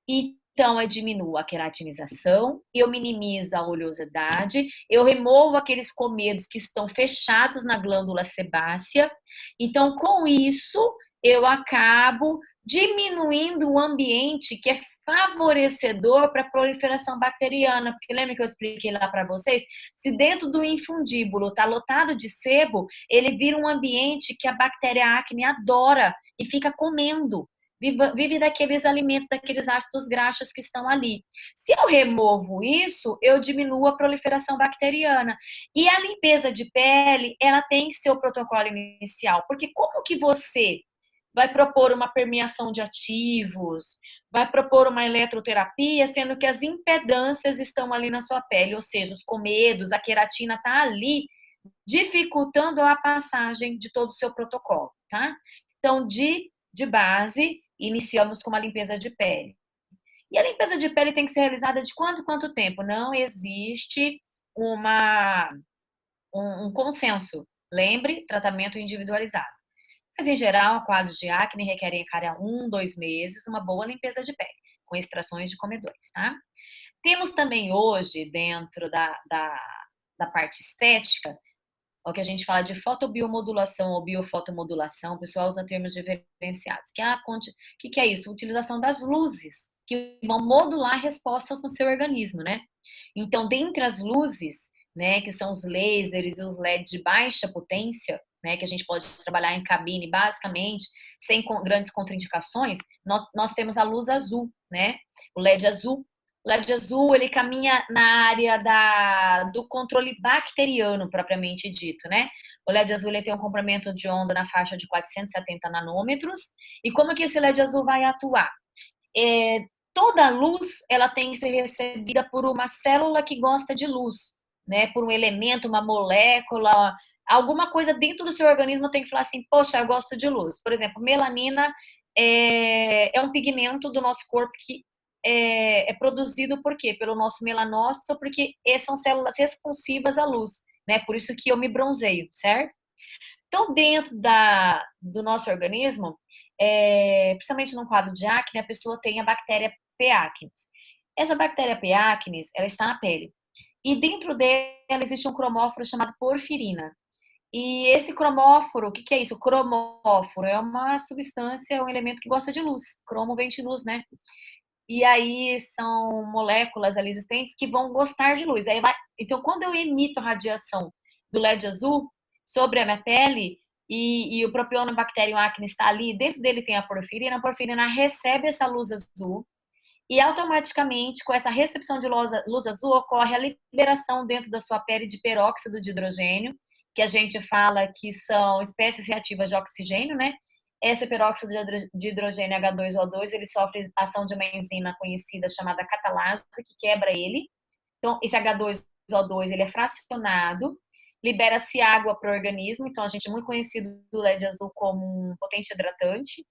Speaker 2: Então, eu diminuo a queratinização, eu minimizo a oleosidade, eu removo aqueles comedos que estão fechados na glândula sebácea. Então, com isso, eu acabo diminuindo o ambiente que é favorecedor para a proliferação bacteriana. Porque lembra que eu expliquei lá para vocês? Se dentro do infundíbulo está lotado de sebo, ele vira um ambiente que a bactéria acne adora e fica comendo. Vive daqueles alimentos, daqueles ácidos graxos que estão ali. Se eu removo isso, eu diminuo a proliferação bacteriana. E a limpeza de pele, ela tem seu protocolo inicial. Porque como que você vai propor uma permeação de ativos, vai propor uma eletroterapia, sendo que as impedâncias estão ali na sua pele, ou seja, os comedos, a queratina está ali, dificultando a passagem de todo o seu protocolo, tá? Então, de base, iniciamos com uma limpeza de pele. E a limpeza de pele tem que ser realizada de quanto tempo? Não existe um consenso. Lembre, tratamento individualizado. Mas, em geral, quadros de acne requerem a cada 1, 2 meses uma boa limpeza de pele, com extrações de comedores, tá? Temos também hoje, dentro da parte estética, o que a gente fala de fotobiomodulação ou biofotomodulação, o pessoal usa termos diferenciados. Que é isso? Utilização das luzes, que vão modular respostas no seu organismo, né? Então, dentre as luzes, né, que são os lasers e os LEDs de baixa potência, né, que a gente pode trabalhar em cabine basicamente, sem grandes contraindicações, nós temos a luz azul, né? O LED azul. O LED azul, ele caminha na área do controle bacteriano, propriamente dito, né? O LED azul, ele tem um comprimento de onda na faixa de 470 nanômetros. E como que esse LED azul vai atuar? Toda luz, ela tem que ser recebida por uma célula que gosta de luz, né? Por um elemento, uma molécula, alguma coisa dentro do seu organismo tem que falar assim, poxa, eu gosto de luz. Por exemplo, melanina é um pigmento do nosso corpo que é produzido por quê? Pelo nosso melanócito, porque são células responsivas à luz, né? Por isso que eu me bronzeio, certo? Então, dentro do nosso organismo, principalmente no quadro de acne, a pessoa tem a bactéria P. acnes. Essa bactéria P. acnes, ela está na pele. E dentro dela existe um cromóforo chamado porfirina. E esse cromóforo, o que é isso? O cromóforo é uma substância, um elemento que gosta de luz. Cromo vem de luz, né? E aí são moléculas ali existentes que vão gostar de luz. Então, quando eu emito a radiação do LED azul sobre a minha pele e o Propionibacterium acnes está ali, dentro dele tem a porfirina recebe essa luz azul e automaticamente, com essa recepção de luz azul, ocorre a liberação dentro da sua pele de peróxido de hidrogênio, que a gente fala que são espécies reativas de oxigênio, né? Esse peróxido de hidrogênio H2O2, ele sofre ação de uma enzima conhecida chamada catalase, que quebra ele. Então, esse H2O2, ele é fracionado, libera-se água para o organismo, então a gente é muito conhecido do LED azul como um potente hidratante,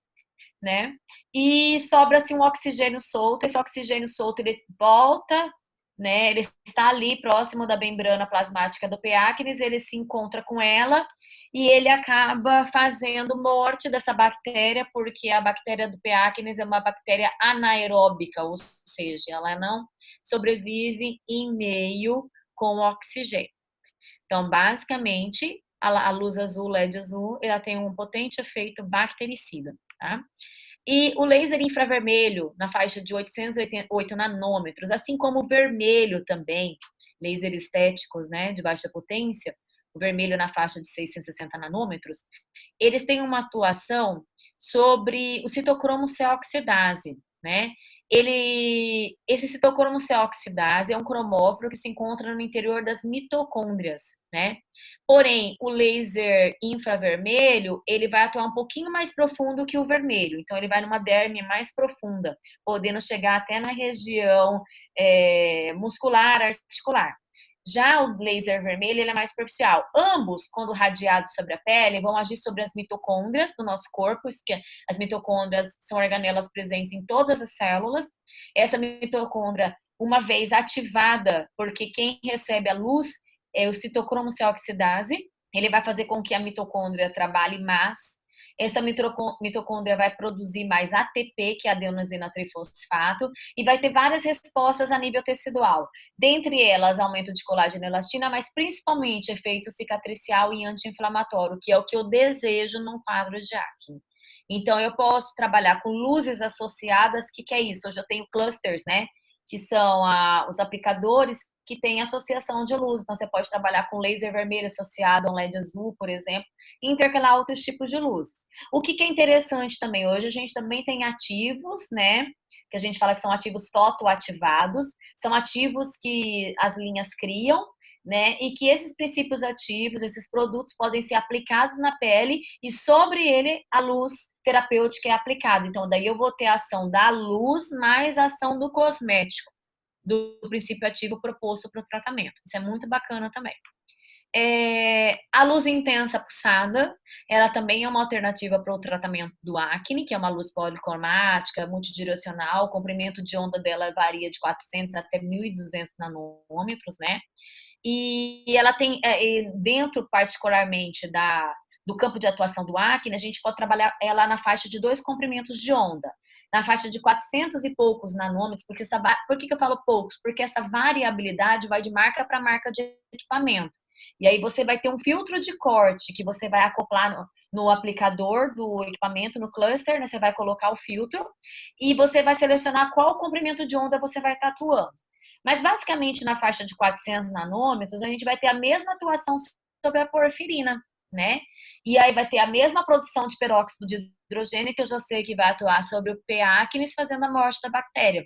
Speaker 2: né? E sobra-se um oxigênio solto, esse oxigênio solto, ele volta, né? Ele está ali próximo da membrana plasmática do P. acnes, ele se encontra com ela e ele acaba fazendo morte dessa bactéria, porque a bactéria do P. acnes é uma bactéria anaeróbica, ou seja, ela não sobrevive em meio com oxigênio. Então, basicamente, a luz azul, LED azul, ela tem um potente efeito bactericida, tá? E o laser infravermelho, na faixa de 808 nanômetros, assim como o vermelho também, laser estéticos, né, de baixa potência, o vermelho na faixa de 660 nanômetros, eles têm uma atuação sobre o citocromo C oxidase, né? Esse citocromo C oxidase é um cromóforo que se encontra no interior das mitocôndrias, né? Porém, o laser infravermelho, ele vai atuar um pouquinho mais profundo que o vermelho. Então, ele vai numa derme mais profunda, podendo chegar até na região muscular, articular. Já o laser vermelho, ele é mais superficial. Ambos, quando radiados sobre a pele, vão agir sobre as mitocôndrias do nosso corpo, que as mitocôndrias são organelas presentes em todas as células. Essa mitocôndria, uma vez ativada, porque quem recebe a luz é o citocromo C oxidase, ele vai fazer com que a mitocôndria trabalhe mais. Essa mitocôndria vai produzir mais ATP, que é adenosina trifosfato, e vai ter várias respostas a nível tecidual. Dentre elas, aumento de colágeno e elastina, mas principalmente efeito cicatricial e anti-inflamatório, que é o que eu desejo num quadro de acne. Então, eu posso trabalhar com luzes associadas. O que é isso? Hoje eu tenho clusters, né? Que são os aplicadores que têm associação de luz. Então, você pode trabalhar com laser vermelho associado a um LED azul, por exemplo, e intercalar outros tipos de luzes. O que é interessante também, hoje a gente também tem ativos, né? Que a gente fala que são ativos fotoativados, são ativos que as linhas criam, né? E que esses princípios ativos, esses produtos podem ser aplicados na pele e sobre ele a luz terapêutica é aplicada. Então, daí eu vou ter a ação da luz mais a ação do cosmético, do princípio ativo proposto para o tratamento. Isso é muito bacana também. A luz intensa pulsada, ela também é uma alternativa para o tratamento do acne, que é uma luz policromática, multidirecional, o comprimento de onda dela varia de 400 até 1.200 nanômetros, né? E ela tem, dentro particularmente do campo de atuação do acne, a gente pode trabalhar ela na faixa de 2 comprimentos de onda, na faixa de 400 e poucos nanômetros, por que eu falo poucos? Porque essa variabilidade vai de marca para marca de equipamento. E aí você vai ter um filtro de corte que você vai acoplar no aplicador do equipamento, no cluster, né? Você vai colocar o filtro e você vai selecionar qual comprimento de onda você vai estar atuando. Mas, basicamente, na faixa de 400 nanômetros, a gente vai ter a mesma atuação sobre a porfirina, né? E aí vai ter a mesma produção de peróxido de hidrogênio, que eu já sei que vai atuar sobre o P. acnes, fazendo a morte da bactéria.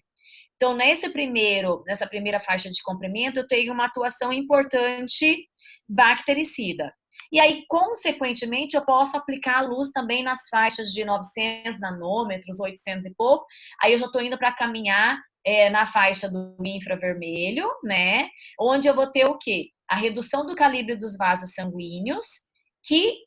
Speaker 2: Então, nessa primeira faixa de comprimento, eu tenho uma atuação importante bactericida. E aí, consequentemente, eu posso aplicar a luz também nas faixas de 900 nanômetros, 800 e pouco. Aí eu já estou indo para caminhar na faixa do infravermelho, né? Onde eu vou ter o quê? A redução do calibre dos vasos sanguíneos, que,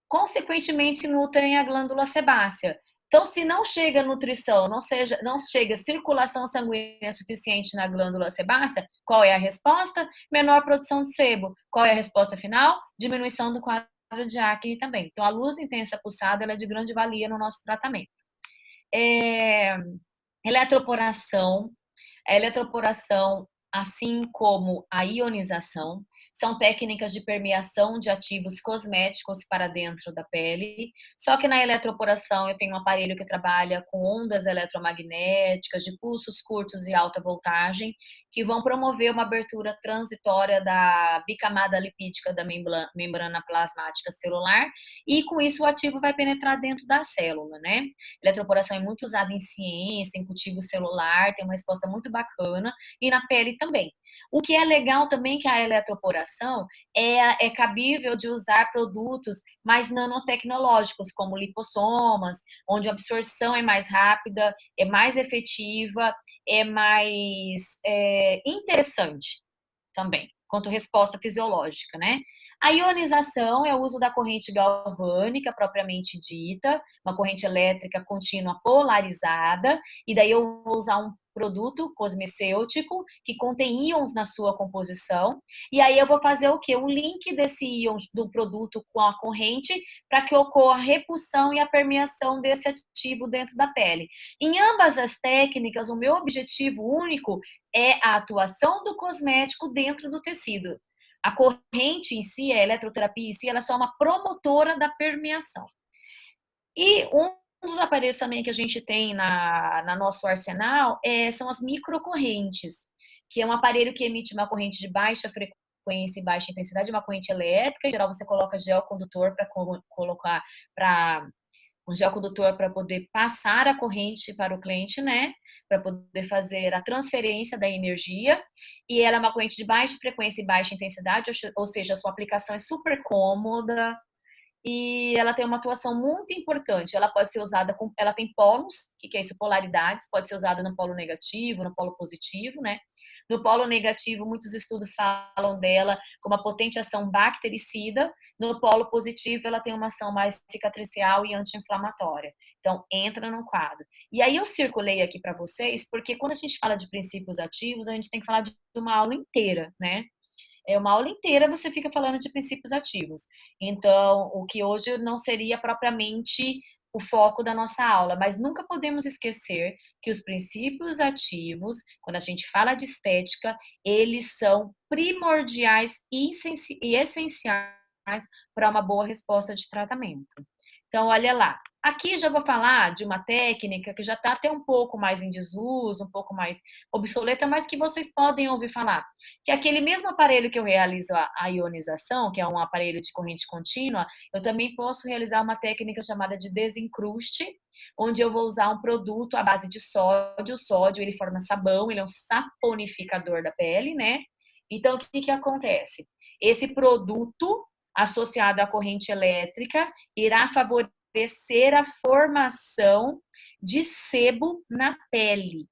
Speaker 2: consequentemente, nutrem a glândula sebácea. Então, se não chega nutrição, não chega circulação sanguínea suficiente na glândula sebácea, qual é a resposta? Menor produção de sebo. Qual é a resposta final? Diminuição do quadro de acne também. Então, a luz intensa pulsada ela é de grande valia no nosso tratamento. Eletroporação. A eletroporação, assim como a ionização, são técnicas de permeação de ativos cosméticos para dentro da pele. Só que na eletroporação eu tenho um aparelho que trabalha com ondas eletromagnéticas de pulsos curtos e alta voltagem, que vão promover uma abertura transitória da bicamada lipídica da membrana plasmática celular, e com isso o ativo vai penetrar dentro da célula, né? Eletroporação é muito usada em ciência, em cultivo celular, tem uma resposta muito bacana, e na pele também. O que é legal também que a eletroporação é cabível de usar produtos mais nanotecnológicos, como lipossomas, onde a absorção é mais rápida, é mais efetiva, é mais interessante também, quanto resposta fisiológica, né? A ionização é o uso da corrente galvânica propriamente dita, uma corrente elétrica contínua polarizada, e daí eu vou usar um produto cosmecêutico que contém íons na sua composição, e aí eu vou fazer o quê? Um link desse íon do produto com a corrente para que ocorra a repulsão e a permeação desse ativo dentro da pele. Em ambas as técnicas, o meu objetivo único é a atuação do cosmético dentro do tecido. A corrente em si, a eletroterapia em si, ela é só uma promotora da permeação. E um dos aparelhos também que a gente tem na nosso arsenal são as microcorrentes, que é um aparelho que emite uma corrente de baixa frequência e baixa intensidade, uma corrente elétrica. Em geral, você coloca gel condutor para um gel condutor para poder passar a corrente para o cliente, né? Para poder fazer a transferência da energia. E ela é uma corrente de baixa frequência e baixa intensidade, ou seja, a sua aplicação é super cômoda. E ela tem uma atuação muito importante. Ela pode ser usada ela tem polos, que é isso, polaridades, pode ser usada no polo negativo, no polo positivo, né? No polo negativo, muitos estudos falam dela como uma potente ação bactericida. No polo positivo, ela tem uma ação mais cicatricial e anti-inflamatória. Então, entra no quadro. E aí eu circulei aqui para vocês, porque quando a gente fala de princípios ativos, a gente tem que falar de uma aula inteira, né? Uma aula inteira você fica falando de princípios ativos. Então, o que hoje não seria propriamente o foco da nossa aula, mas nunca podemos esquecer que os princípios ativos, quando a gente fala de estética, eles são primordiais e essenciais para uma boa resposta de tratamento. Então, olha lá. Aqui já vou falar de uma técnica que já está até um pouco mais em desuso, um pouco mais obsoleta, mas que vocês podem ouvir falar. Que é aquele mesmo aparelho que eu realizo a ionização, que é um aparelho de corrente contínua, eu também posso realizar uma técnica chamada de desencruste, onde eu vou usar um produto à base de sódio. O sódio, ele forma sabão, ele é um saponificador da pele, né? Então, o que que acontece? Esse produto associado à corrente elétrica irá favorecer a formação de sebo na pele.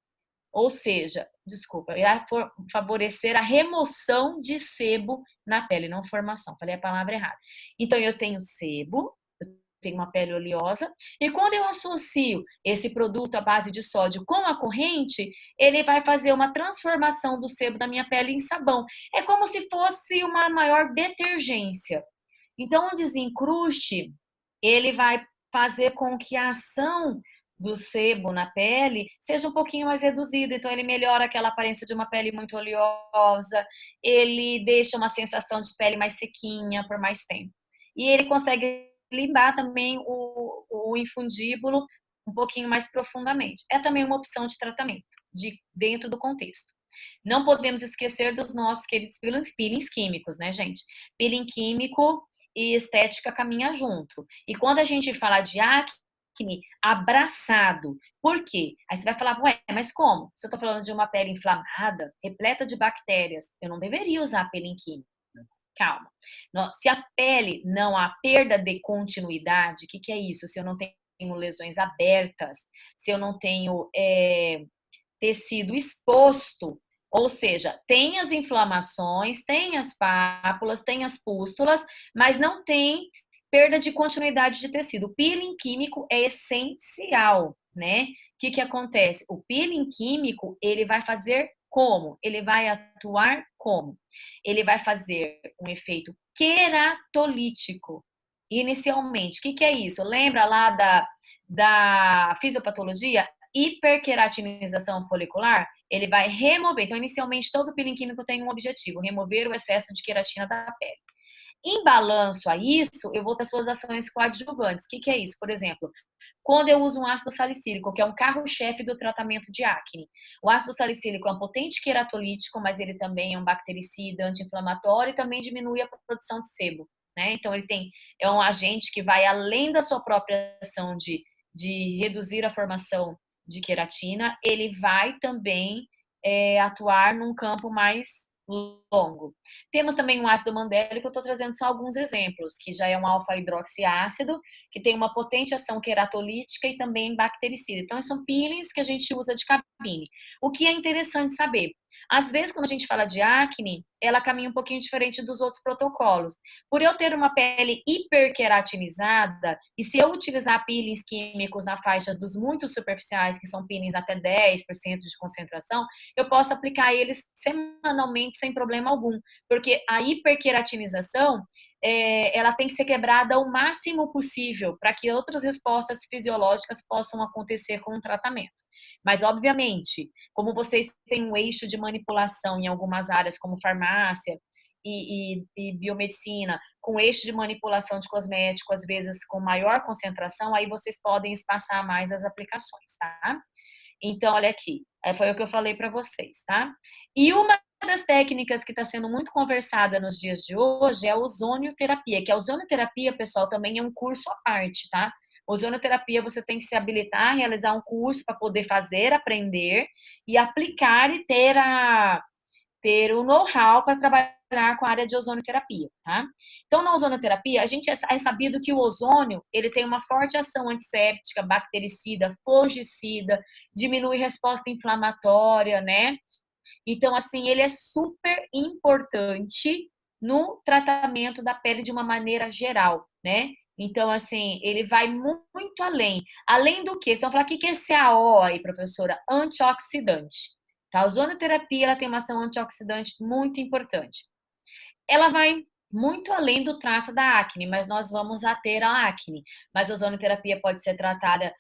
Speaker 2: Ou seja, desculpa, irá favorecer a remoção de sebo na pele, não formação, falei a palavra errada. Então, eu tenho sebo, eu tenho uma pele oleosa, e quando eu associo esse produto à base de sódio com a corrente, ele vai fazer uma transformação do sebo da minha pele em sabão. É como se fosse uma maior detergência. Então, o desencruste, ele vai fazer com que a ação do sebo na pele seja um pouquinho mais reduzida. Então, ele melhora aquela aparência de uma pele muito oleosa, ele deixa uma sensação de pele mais sequinha por mais tempo. E ele consegue limpar também o infundíbulo um pouquinho mais profundamente. É também uma opção de tratamento dentro do contexto. Não podemos esquecer dos nossos queridos peelings químicos, né, gente? Peeling químico e estética caminham junto. E quando a gente fala de acne, abraçado. Por quê? Aí você vai falar, ué, mas como? Se eu tô falando de uma pele inflamada, repleta de bactérias, eu não deveria usar peeling químico. Calma. Se a pele não há perda de continuidade, o que é isso? Se eu não tenho lesões abertas, se eu não tenho tecido exposto, ou seja, tem as inflamações, tem as pápulas, tem as pústulas, mas não tem perda de continuidade de tecido. O peeling químico é essencial, né? O que acontece? O peeling químico, ele vai fazer como? Ele vai atuar como? Ele vai fazer um efeito queratolítico. Inicialmente, o que é isso? Lembra lá da fisiopatologia? Hiperqueratinização folicular, ele vai remover. Então, inicialmente, todo peeling químico tem um objetivo: remover o excesso de queratina da pele. Em balanço a isso, eu vou ter suas ações coadjuvantes. O que é isso? Por exemplo, quando eu uso um ácido salicílico, que é um carro-chefe do tratamento de acne. O ácido salicílico é um potente queratolítico, mas ele também é um bactericida, anti-inflamatório e também diminui a produção de sebo, né? Então, é um agente que vai além da sua própria ação de reduzir a formação de queratina, ele vai também atuar num campo mais longo. Temos também um ácido mandélico, eu estou trazendo só alguns exemplos, que já é um alfa-hidroxiácido, que tem uma potente ação queratolítica e também bactericida. Então, são peelings que a gente usa de cabine. O que é interessante saber? Às vezes, quando a gente fala de acne, ela caminha um pouquinho diferente dos outros protocolos. Por eu ter uma pele hiperqueratinizada, e se eu utilizar peelings químicos na faixa dos muito superficiais, que são peelings até 10% de concentração, eu posso aplicar eles semanalmente sem problema algum. Porque a hiperqueratinização, ela tem que ser quebrada o máximo possível para que outras respostas fisiológicas possam acontecer com o tratamento. Mas, obviamente, como vocês têm um eixo de manipulação em algumas áreas, como farmácia e biomedicina, com eixo de manipulação de cosmético, às vezes com maior concentração, aí vocês podem espaçar mais as aplicações, tá? Então, olha aqui, foi o que eu falei para vocês, tá? E uma das técnicas que está sendo muito conversada nos dias de hoje é a ozonioterapia, que a ozonioterapia, pessoal, também é um curso à parte, tá? Ozonioterapia, você tem que se habilitar, realizar um curso para poder fazer, aprender e aplicar e ter o know-how para trabalhar com a área de ozonioterapia, tá? Então, na ozonioterapia, a gente é sabido que o ozônio, ele tem uma forte ação antisséptica, bactericida, fungicida, diminui resposta inflamatória, né? Então, assim, ele é super importante no tratamento da pele de uma maneira geral, né? Então, assim, ele vai muito além. Além do que? Vocês vão falar, o que é CAO aí, professora? Antioxidante. Tá? A ozonioterapia, ela tem uma ação antioxidante muito importante. Ela vai muito além do trato da acne, mas nós vamos ter a acne. Mas a ozonioterapia pode ser tratada,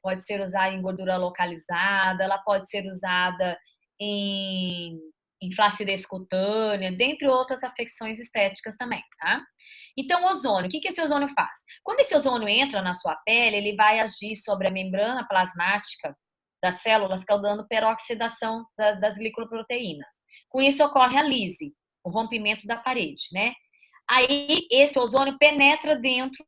Speaker 2: pode ser usada em gordura localizada, ela pode ser usada em em flacidez cutânea, dentre outras afecções estéticas também, tá? Então, ozônio, o que esse ozônio faz? Quando esse ozônio entra na sua pele, ele vai agir sobre a membrana plasmática das células, causando peroxidação das glicoproteínas. Com isso, ocorre a lise, o rompimento da parede, né? Aí, esse ozônio penetra dentro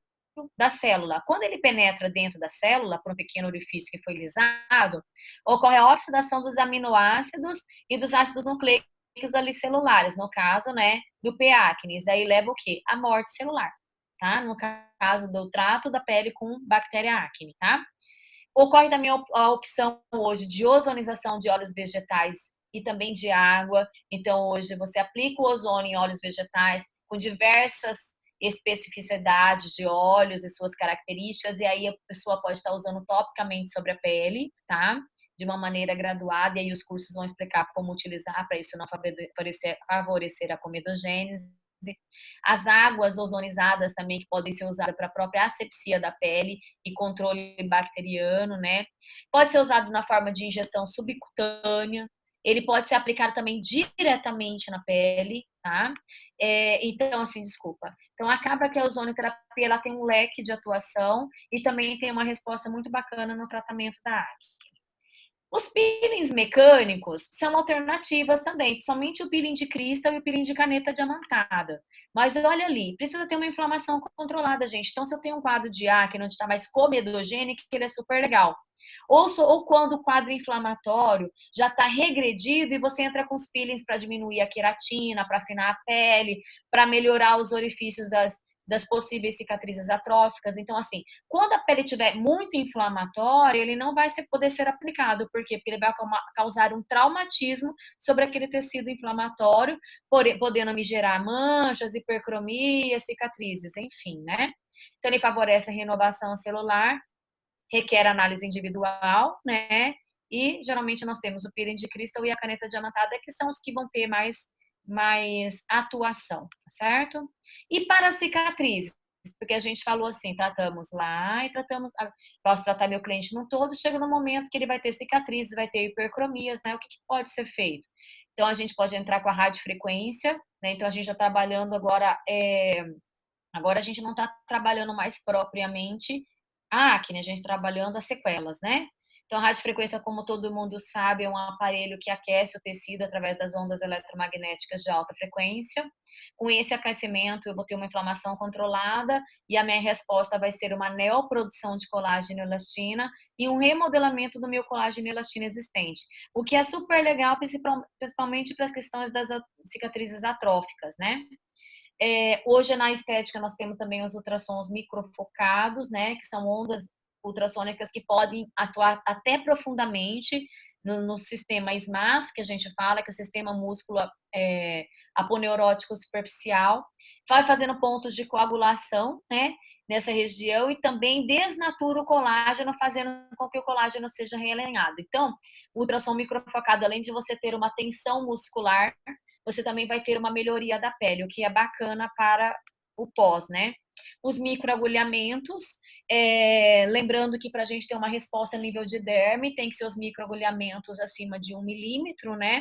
Speaker 2: da célula. Quando ele penetra dentro da célula, por um pequeno orifício que foi lisado, ocorre a oxidação dos aminoácidos e dos ácidos nucleicos ali celulares, no caso, né, do P. acnes. Daí leva o quê? A morte celular, tá? No caso do trato da pele com bactéria acne, tá? Ocorre também a opção hoje de ozonização de óleos vegetais e também de água. Então, hoje você aplica o ozônio em óleos vegetais com diversas especificidades de óleos e suas características, e aí a pessoa pode estar usando topicamente sobre a pele, tá? De uma maneira graduada, e aí os cursos vão explicar como utilizar para isso não favorecer a comedogênese. As águas ozonizadas também, que podem ser usadas para a própria asepsia da pele e controle bacteriano, né? Pode ser usado na forma de injeção subcutânea, ele pode ser aplicado também diretamente na pele, tá? Então, assim, desculpa. Então, acaba que a ozonioterapia ela tem um leque de atuação e também tem uma resposta muito bacana no tratamento da acne. Os peelings mecânicos são alternativas também, principalmente o peeling de cristal e o peeling de caneta diamantada. Mas olha ali, precisa ter uma inflamação controlada, gente. Então, se eu tenho um quadro de acne onde está mais comedogênico, ele é super legal. Ou quando o quadro inflamatório já está regredido e você entra com os peelings para diminuir a queratina, para afinar a pele, para melhorar os orifícios das possíveis cicatrizes atróficas. Então, assim, quando a pele estiver muito inflamatória, ele não vai poder ser aplicado. Por quê? Porque ele vai causar um traumatismo sobre aquele tecido inflamatório, podendo me gerar manchas, hipercromia, cicatrizes, enfim, né? Então, ele favorece a renovação celular, requer análise individual, né? E geralmente nós temos o peeling de cristal e a caneta diamantada, que são os que vão ter mais atuação, tá certo? E para cicatrizes, porque a gente falou assim, tratamos lá e posso tratar meu cliente no todo, chega no momento que ele vai ter cicatrizes, vai ter hipercromias, né? O que pode ser feito? Então, a gente pode entrar com a radiofrequência, né? Então, a gente já trabalhando agora, agora a gente não está trabalhando mais propriamente a acne, a gente trabalhando as sequelas, né? Então, a radiofrequência, como todo mundo sabe, é um aparelho que aquece o tecido através das ondas eletromagnéticas de alta frequência. Com esse aquecimento, eu vou ter uma inflamação controlada e a minha resposta vai ser uma neoprodução de colágeno e elastina e um remodelamento do meu colágeno e elastina existente, o que é super legal, principalmente para as questões das cicatrizes atróficas, né? Hoje, na estética, nós temos também os ultrassons microfocados, né, que são ondas ultrassônicas que podem atuar até profundamente no sistema SMAS, que a gente fala, que é o sistema músculo aponeurótico superficial, vai fazendo pontos de coagulação, né, nessa região e também desnatura o colágeno, fazendo com que o colágeno seja realinhado. Então, o ultrassom microfocado, além de você ter uma tensão muscular, você também vai ter uma melhoria da pele, o que é bacana para o pós, né? Os microagulhamentos, lembrando que para a gente ter uma resposta a nível de derme, tem que ser os microagulhamentos acima de 1 milímetro, né?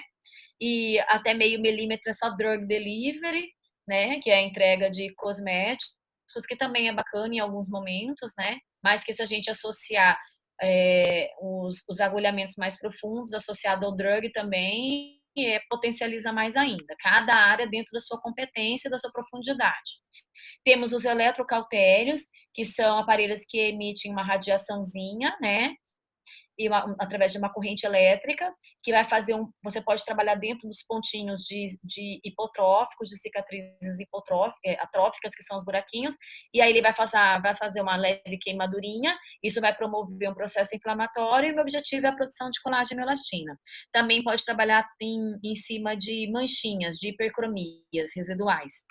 Speaker 2: E até meio milímetro é só drug delivery, né? Que é a entrega de cosméticos, que também é bacana em alguns momentos, né? Mas que se a gente associar os agulhamentos mais profundos associado ao drug também potencializa mais ainda, cada área dentro da sua competência e da sua profundidade. Temos os eletrocautérios, que são aparelhos que emitem uma radiaçãozinha, né? E através de uma corrente elétrica, que vai fazer você pode trabalhar dentro dos pontinhos de hipotróficos, de cicatrizes atróficas, que são os buraquinhos, e aí ele vai fazer uma leve queimadurinha, isso vai promover um processo inflamatório, e o objetivo é a produção de colágeno e elastina. Também pode trabalhar em cima de manchinhas, de hipercromias residuais.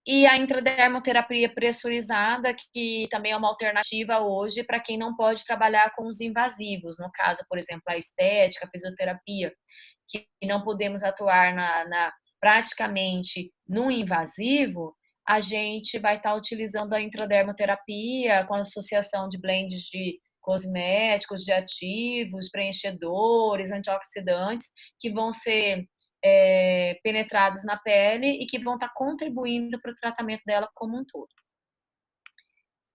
Speaker 2: E a intradermoterapia pressurizada, que também é uma alternativa hoje para quem não pode trabalhar com os invasivos, no caso, por exemplo, a estética, a fisioterapia, que não podemos atuar praticamente no invasivo, a gente vai estar utilizando a intradermoterapia com a associação de blends de cosméticos, de ativos, preenchedores, antioxidantes, que vão ser penetrados na pele e que vão estar contribuindo para o tratamento dela como um todo.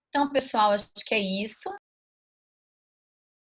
Speaker 2: Então, pessoal, acho que é isso.